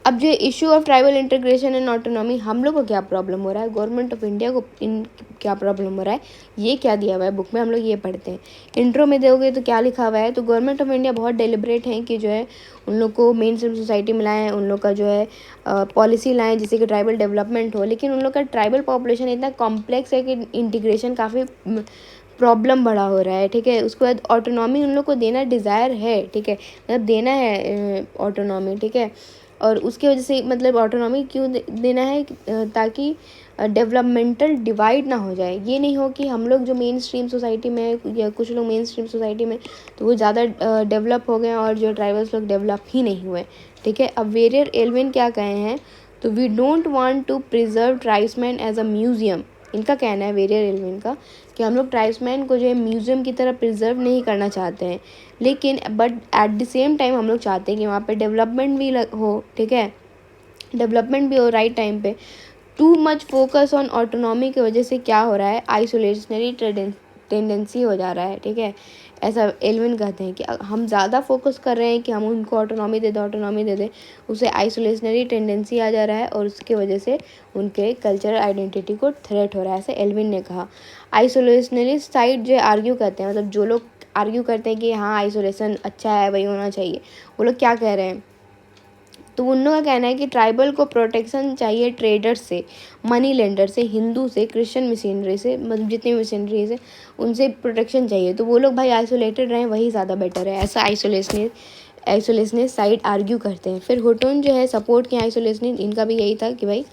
अब जो issue of tribal integration and autonomy, हम लोग को क्या प्रॉब्लम हो रहा है, गवर्नमेंट ऑफ इंडिया को इन क्या प्रॉब्लम हो रहा है, ये क्या दिया हुआ है बुक में, हम लोग ये पढ़ते हैं। इंट्रो में देखोगे तो क्या लिखा हुआ है, तो गवर्नमेंट ऑफ इंडिया बहुत डेलिब्रेट है कि जो है उन लोग को मेन स्ट्रीम सोसाइटी में लाएँ, उन लोग का जो है पॉलिसी लाएँ जिससे कि ट्राइबल डेवलपमेंट हो, लेकिन उन लोग का ट्राइबल पॉपुलेशन इतना कॉम्प्लेक्स है कि इंटीग्रेशन काफ़ी प्रॉब्लम बड़ा हो रहा है, ठीक है। उसके बाद ऑटोनॉमी उन लोग को देना डिज़ायर है, ठीक है, मतलब देना है ऑटोनॉमी, ठीक है, और उसकी वजह से मतलब ऑटोनॉमी क्यों देना है, ताकि डेवलपमेंटल डिवाइड ना हो जाए, ये नहीं हो कि हम लोग जो मेन स्ट्रीम सोसाइटी में या कुछ लोग मेन स्ट्रीम सोसाइटी में तो वो ज़्यादा डेवलप हो गए और जो ट्राइबल्स लोग डेवलप ही नहीं हुए, ठीक है। अब वेरियर एल्विन क्या कहे हैं, तो we don't want to preserve tribesman as a museum, इनका कहना है वेरियर एल्विन का कि हम लोग ट्राइब्समैन को जो है म्यूजियम की तरह प्रिजर्व नहीं करना चाहते हैं, लेकिन but at the same time हम लोग चाहते हैं कि वहाँ पे डेवलपमेंट भी हो, ठीक है, डेवलपमेंट भी हो राइट टाइम पे। Too much focus on autonomy की वजह से क्या हो रहा है, आइसोलेशनरी टेंडेंसी हो जा रहा है, ठीक है, ऐसा एल्विन कहते हैं कि हम ज़्यादा फोकस कर रहे हैं कि हम उनको ऑटोनॉमी दे दें, उससे आइसोलेशनरी टेंडेंसी आ जा रहा है और उसकी वजह से उनके कल्चरल आइडेंटिटी को थ्रेट हो रहा है, ऐसे एल्विन ने कहा। आइसोलेशनरी साइड जो आर्ग्यू करते हैं, मतलब जो लोग आर्ग्यू करते हैं कि हाँ आइसोलेशन अच्छा है, वही होना चाहिए, वो लोग क्या कह रहे हैं, तो उन लोगों का कहना है कि ट्राइबल को प्रोटेक्शन चाहिए ट्रेडर्स से, मनी लेंडर से, हिंदू से, क्रिश्चियन मिशनरी से, मतलब जितनी मिशनरीज है उनसे प्रोटेक्शन चाहिए, तो वो लोग भाई आइसोलेटेड रहें वही ज़्यादा बेटर है, ऐसा आइसोलेशनिस्ट साइड आर्ग्यू करते हैं। फिर हुटोन जो है सपोर्ट किया आइसोलेशनिस्ट, इनका भी यही था कि भाई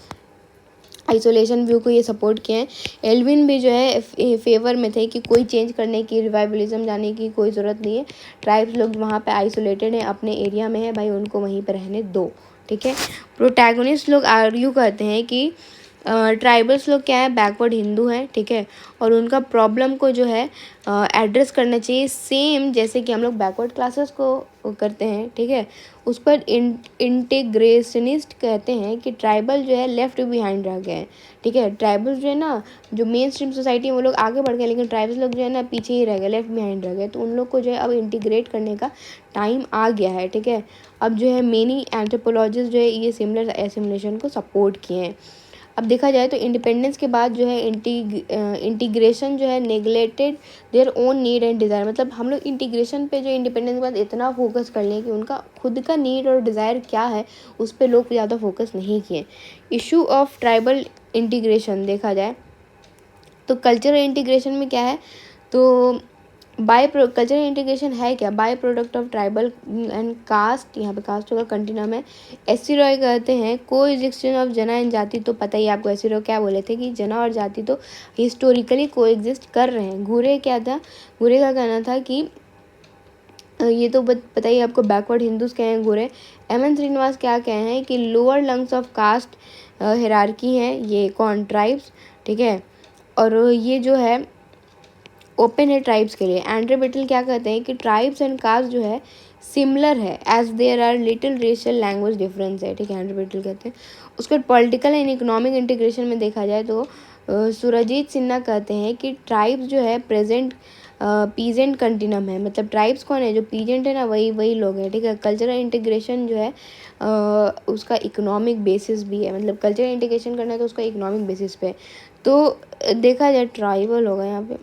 आइसोलेशन व्यू को ये सपोर्ट किए हैं। एल्विन भी जो है फेवर में थे कि कोई चेंज करने की, रिवाइवलिज्म जाने की कोई ज़रूरत नहीं है, ट्राइब्स लोग वहाँ पे आइसोलेटेड हैं, अपने एरिया में है भाई, उनको वहीं पर रहने दो, ठीक है। प्रोटैगनिस्ट लोग आर्ग्यू करते हैं कि ट्राइबल्स लोग क्या है, बैकवर्ड हिंदू हैं, ठीक है, और उनका प्रॉब्लम को जो है एड्रेस करना चाहिए, सेम जैसे कि हम लोग बैकवर्ड क्लासेस को करते हैं, ठीक है। उस पर इंटीग्रेशनिस्ट कहते हैं कि ट्राइबल जो है लेफ्ट बिहाइंड रह गए हैं, ठीक है, ट्राइबल्स जो है ना, जो मेन स्ट्रीम सोसाइटी है वो लोग आगे बढ़ गए, लेकिन ट्राइबल्स लोग जो है ना पीछे ही रह गए, लेफ्ट बिहाइंड रह गए, तो उन लोग को जो है अब इंटीग्रेट करने का टाइम आ गया है, ठीक है। अब जो है मेनी एंथ्रोपोलॉजिस्ट जो है ये सिमिलर एसिमुलेशन को सपोर्ट किए हैं। अब देखा जाए तो इंडिपेंडेंस के बाद जो है इंटीग्रेशन जो है neglected their own need and desire, मतलब हम लोग इंटीग्रेशन पे जो इंडिपेंडेंस के बाद इतना फोकस कर लें कि उनका खुद का नीड और डिज़ायर क्या है उस पर लोग ज़्यादा फोकस नहीं किए। इशू ऑफ ट्राइबल इंटीग्रेशन देखा जाए तो कल्चरल इंटीग्रेशन में क्या है, तो कल्चरल इंटीग्रेशन है क्या, by product of tribal and caste, यहाँ पे कास्ट होगा कंटिन्यूम है। एसी रॉय कहते हैं को एग्जिस्टेंस ऑफ जना एंड जाति, तो पता ही आपको एसी रॉय क्या बोले थे कि जना और जाति तो हिस्टोरिकली को एग्जिस्ट कर रहे हैं। घूरे क्या था, घूरे का कहना था कि ये तो पता ही आपको बैकवर्ड हिंदूज कहे हैं घूरे। एमएन श्रीनिवास क्या कहे हैं कि lower rungs of caste hierarchy हैं ये कौन, ट्राइब्स, ठीक है, और ये जो है ओपन है ट्राइब्स के लिए। एंड्रे बिटल क्या कहते हैं कि ट्राइब्स एंड कास्ट जो है सिमिलर है as there are little racial language difference है, ठीक है, एंड्रे बिटल कहते हैं। उसके बाद पॉलिटिकल एंड इकोनॉमिक इंटीग्रेशन में देखा जाए तो सुरजीत सिन्हा कहते हैं कि ट्राइब्स जो है प्रेजेंट पीजेंट कंटिन्यूम है, मतलब ट्राइब्स कौन है, जो पीजेंट है ना वही लोग हैं, ठीक है। कल्चरल इंटीग्रेशन जो है उसका इकोनॉमिक बेसिस भी है, मतलब कल्चरल इंटीग्रेशन करना है तो उसका इकोनॉमिक बेसिस पे, तो देखा जाए ट्राइबल होगा यहाँ पे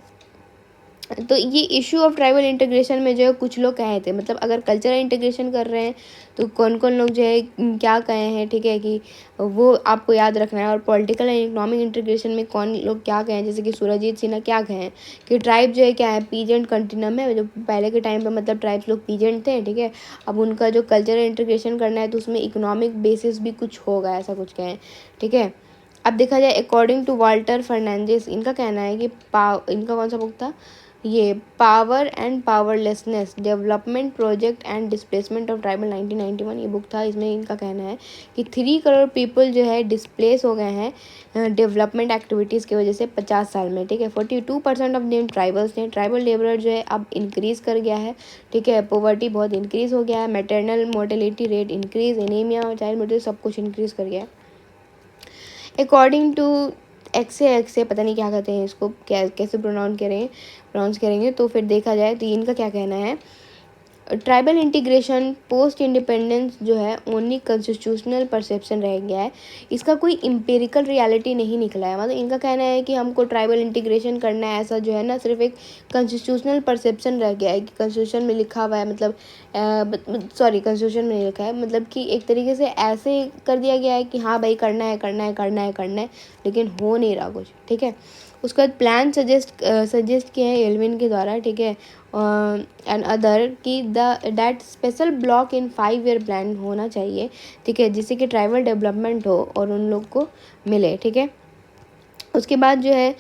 तो ये इशू ऑफ ट्राइबल इंटीग्रेशन में जो है कुछ लोग कहे थे, मतलब अगर कल्चरल इंटीग्रेशन कर रहे हैं तो कौन कौन लोग जो है क्या कहे हैं, ठीक है, कि वो आपको याद रखना है। और पॉलिटिकल एंड इकोनॉमिक इंटीग्रेशन में कौन लोग क्या कहे हैं, जैसे कि सुरजीत सिन्हा क्या कहे हैं कि ट्राइब जो है क्या है, पीजेंट कंटिन्यूम है। जो पहले के टाइम पे मतलब ट्राइब्स लोग पीजेंट थे, ठीक है, अब उनका जो कल्चरल इंटीग्रेशन करना है तो उसमें इकोनॉमिक बेसिस भी कुछ होगा, ऐसा कुछ कहें, ठीक है। अब देखा जाए अकॉर्डिंग टू वाल्टर फर्नांडिस, इनका कहना है कि इनका कौन सा बुक था ये, power and powerlessness development project and displacement of tribal 1991 ये बुक था। इसमें इनका कहना है कि 3 करोड़ पीपल जो है डिस्प्लेस हो गए हैं डेवलपमेंट एक्टिविटीज़ की वजह से 50 साल में, ठीक है। 42% ऑफ नेम ट्राइबल्स हैं। ट्राइबल लेबर जो है अब इंक्रीज़ कर गया है, ठीक है, पोवर्टी बहुत इंक्रीज़ हो गया है, maternal mortality rate increase, anaemia, child mortality सब कुछ इंक्रीज़ कर गया है। अकॉर्डिंग टू एक्से पता नहीं क्या कहते हैं इसको, क्या कैसे प्रोनाउंस करेंगे। तो फिर देखा जाए तो इनका क्या कहना है, ट्राइबल इंटीग्रेशन पोस्ट इंडिपेंडेंस जो है ओनली कंस्टिट्यूशनल परसेप्शन रह गया है, इसका कोई इम्पेरिकल रियलिटी नहीं निकला है। मतलब इनका कहना है कि हमको ट्राइबल इंटीग्रेशन करना है, ऐसा जो है ना सिर्फ एक कंस्टिट्यूशनल परसेप्शन रह गया है कि कॉन्स्टिट्यूशन में लिखा हुआ है, मतलब कॉन्स्टिट्यूशन में नहीं लिखा है, मतलब कि एक तरीके से ऐसे कर दिया गया है कि हाँ भाई करना है करना है करना है करना है, लेकिन हो नहीं रहा कुछ, ठीक है। उसके बाद प्लान सजेस्ट किए हैं एल्विन के द्वारा, ठीक है, एंड अदर कि that special block in 5 year plan होना चाहिए, ठीक है, जिससे कि ट्राइबल डेवलपमेंट हो और उन लोग को मिले, ठीक है। उसके बाद जो है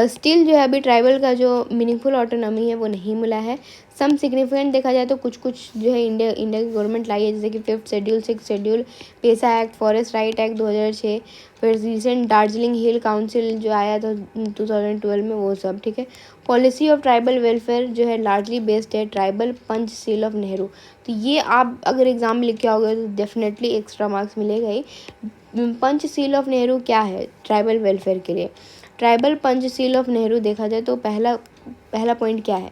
स्टिल जो है अभी ट्राइबल का जो मीनिंगफुल ऑटोनॉमी है वो नहीं मिला है। सम सिग्निफिकेंट देखा जाए तो कुछ जो है इंडिया की गवर्नमेंट लाई है, जैसे कि 5th शेड्यूल, 6th शेड्यूल, पेसा एक्ट, फॉरेस्ट राइट एक्ट 2006, फिर रिसेंट दार्जिलिंग हिल काउंसिल जो आया था 2012 में, वो सब, ठीक है। पॉलिसी ऑफ ट्राइबल वेलफेयर जो है लार्जली बेस्ड है tribal Panchsheel of Nehru. तो ये आप अगर एग्जाम में लिख के आओगे तो डेफिनेटली एक्स्ट्रा मार्क्स मिलेगा ही। पंच सील ऑफ नेहरू क्या है ट्राइबल वेलफेयर के लिए, tribal Panchsheel of Nehru देखा जाए तो पहला पॉइंट क्या है,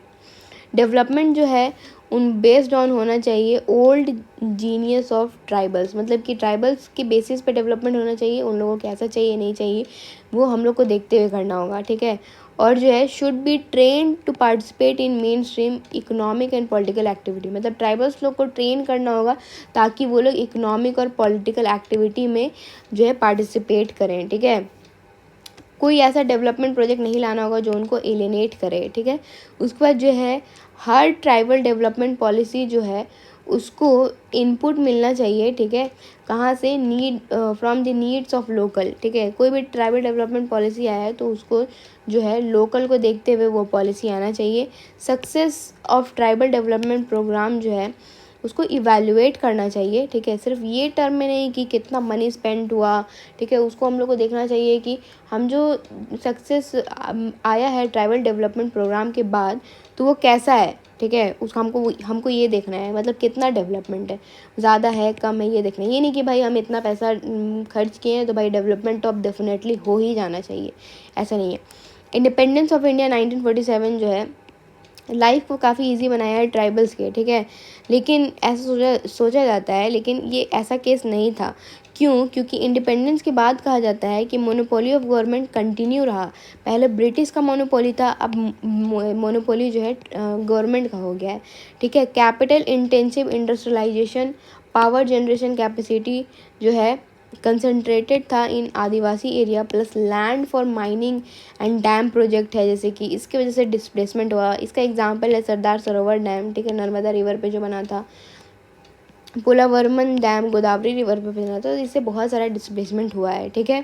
डेवलपमेंट जो है उन बेस्ड ऑन होना चाहिए ओल्ड जीनियस ऑफ ट्राइबल्स, मतलब कि ट्राइबल्स के बेसिस पे डेवलपमेंट होना चाहिए, उन लोगों को कैसा चाहिए नहीं चाहिए वो हम लोग को देखते हुए करना होगा, ठीक है। और जो है should be train to participate in mainstream economic and political activity, मतलब ट्राइबल्स लोग को ट्रेन करना होगा ताकि वो लोग इकोनॉमिक और पॉलिटिकल एक्टिविटी में जो है पार्टिसिपेट करें, ठीक है। कोई ऐसा डेवलपमेंट प्रोजेक्ट नहीं लाना होगा जो उनको एलिनेट करे, ठीक है। उसके बाद जो है हर ट्राइबल डेवलपमेंट पॉलिसी जो है उसको इनपुट मिलना चाहिए, ठीक है, कहाँ से, need from the needs of local, ठीक है। कोई भी ट्राइबल डेवलपमेंट पॉलिसी आया है तो उसको जो है लोकल को देखते हुए वो पॉलिसी आना चाहिए। Success of tribal development program जो है उसको इवैल्यूएट करना चाहिए, ठीक है, सिर्फ ये टर्म में नहीं कि कितना मनी स्पेंड हुआ, ठीक है, उसको हम लोग को देखना चाहिए कि हम जो सक्सेस आया है ट्राइबल डेवलपमेंट प्रोग्राम के बाद तो वो कैसा है, ठीक है, उसको हमको ये देखना है, मतलब कितना डेवलपमेंट है, ज़्यादा है कम है ये देखना है। ये नहीं कि भाई हम इतना पैसा खर्च किए हैं तो भाई डेवलपमेंट तो अब डेफिनेटली हो ही जाना चाहिए, ऐसा नहीं है। इंडिपेंडेंस ऑफ इंडिया 1947 जो है लाइफ को काफ़ी इजी बनाया है ट्राइबल्स के, ठीक है, लेकिन ऐसा सोचा जाता है, लेकिन ये ऐसा केस नहीं था। क्यों? क्योंकि इंडिपेंडेंस के बाद कहा जाता है कि मोनोपोली ऑफ गवर्नमेंट कंटिन्यू रहा। पहले ब्रिटिश का मोनोपोली था, अब मोनोपोली जो है गवर्नमेंट का हो गया है, ठीक है। Capital intensive industrialisation, power generation capacity जो है कंसंट्रेटेड था in adivasi area, plus land for mining and dam project है, जैसे कि इसकी वजह से डिस्प्लेसमेंट हुआ। इसका एग्जांपल है सरदार सरोवर डैम, ठीक है, नर्मदा रिवर पे जो बना था। पोलावर्मन डैम गोदावरी रिवर पे बना था, तो इससे बहुत सारा डिस्प्लेसमेंट हुआ है, ठीक है।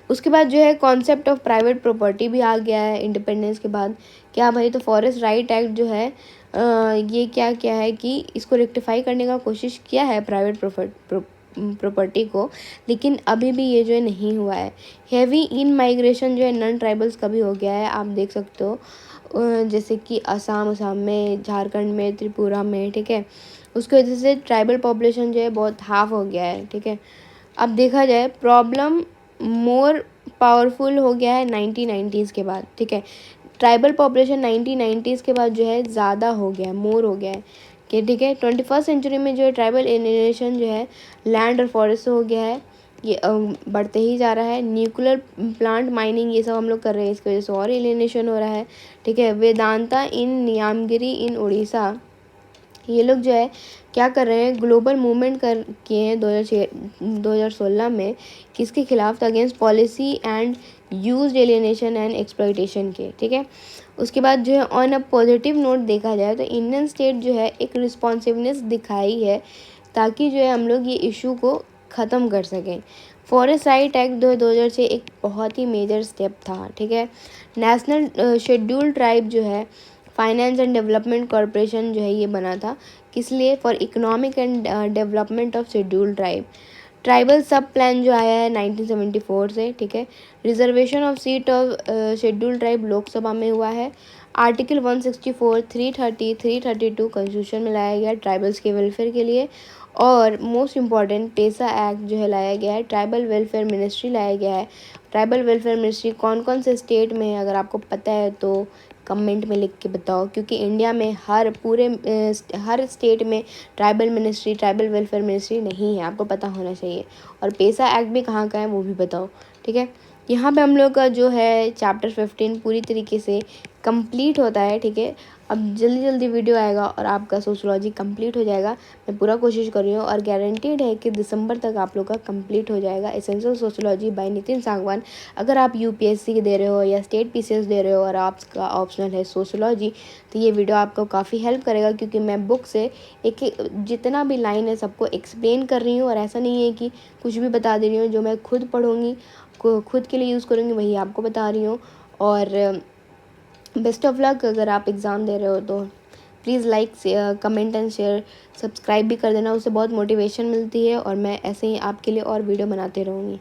उसके बाद जो है कॉन्सेप्ट ऑफ प्राइवेट प्रॉपर्टी भी आ गया है इंडिपेंडेंस के बाद। क्या भाई, तो फॉरेस्ट राइट एक्ट जो है ये क्या है कि इसको रेक्टिफाई करने का कोशिश किया है प्राइवेट प्रॉपर्टी को, लेकिन अभी भी ये जो है नहीं हुआ है। हैवी इन माइग्रेशन जो है नॉन ट्राइबल्स का भी हो गया है, आप देख सकते हो, जैसे कि असम में, झारखंड में, त्रिपुरा में, ठीक है। उसकी वजह से ट्राइबल पॉपुलेशन जो है बहुत हाफ हो गया है, ठीक है। अब देखा जाए प्रॉब्लम मोर पावरफुल हो गया है 1990s के बाद, ठीक है। ट्राइबल पॉपुलेशन 1990s के बाद जो है ज़्यादा हो गया है, मोर हो गया है, कि ठीक है। 21st सेंचुरी में जो है ट्राइबल एलिनेशन जो है लैंड और फॉरेस्ट हो गया है, ये बढ़ते ही जा रहा है। न्यूक्लियर प्लांट माइनिंग ये सब हम लोग कर रहे हैं, इसकी वजह से और एलिनेशन हो रहा है, ठीक है। वेदांता इन नियामगिरी इन उड़ीसा, ये लोग जो है क्या कर रहे हैं, ग्लोबल मूवमेंट कर किए हैं 2016 में, किसके खिलाफ था, against policy and use alienation and exploitation के, ठीक है। उसके बाद जो है ऑन अ पॉजिटिव नोट देखा जाए तो इंडियन स्टेट जो है एक रिस्पॉन्सिवनेस दिखाई है ताकि जो है हम लोग ये इशू को ख़त्म कर सकें। फॉरेस्ट राइट एक्ट 2006 एक बहुत ही मेजर स्टेप था, ठीक है। नेशनल शेड्यूल्ड ट्राइब जो है फाइनेंस एंड डेवलपमेंट कॉरपोरेशन जो है ये बना था, किस लिए, for economic and development of scheduled tribe. Tribal सब प्लान जो आया है 1974 से, ठीक है। Reservation of seat of scheduled tribe Lok Sabha में हुआ है। आर्टिकल 164, 330, 332 कॉन्स्टिट्यूशन में लाया गया ट्राइबल्स के वेलफेयर के लिए। और मोस्ट इम्पॉर्टेंट पेसा एक्ट जो है लाया गया है, ट्राइबल वेलफेयर मिनिस्ट्री लाया गया है। ट्राइबल वेलफेयर मिनिस्ट्री कौन कौन से स्टेट में है, अगर आपको पता है तो कमेंट में लिख के बताओ, क्योंकि इंडिया में हर स्टेट में tribal ministry, tribal welfare ministry नहीं है, आपको पता होना चाहिए। और पेसा एक्ट भी कहाँ का है वो भी बताओ, ठीक है। यहाँ पे हम लोग का जो है चैप्टर 15 पूरी तरीके से कंप्लीट होता है, ठीक है। अब जल्दी जल्दी वीडियो आएगा और आपका सोशोलॉजी कंप्लीट हो जाएगा। मैं पूरा कोशिश कर रही हूँ और गारंटीड है कि दिसंबर तक आप लोग का कंप्लीट हो जाएगा essential sociology by Nitin Sangwan. अगर आप यूपीएससी दे रहे हो या स्टेट पीसीएस दे रहे हो और आपका ऑप्शनल है सोशोलॉजी, तो ये वीडियो आपको काफ़ी हेल्प करेगा, क्योंकि मैं बुक से एक जितना भी लाइन है सबको एक्सप्लेन कर रही हूँ। और ऐसा नहीं है कि कुछ भी बता दे रही हूँ, जो मैं खुद पढ़ूँगी, खुद के लिए यूज़ करूँगी, वही आपको बता रही हूँ। और बेस्ट ऑफ लक अगर आप एग्ज़ाम दे रहे हो तो। Please like, comment and share, subscribe भी कर देना, उससे बहुत मोटिवेशन मिलती है और मैं ऐसे ही आपके लिए और वीडियो बनाते रहूँगी।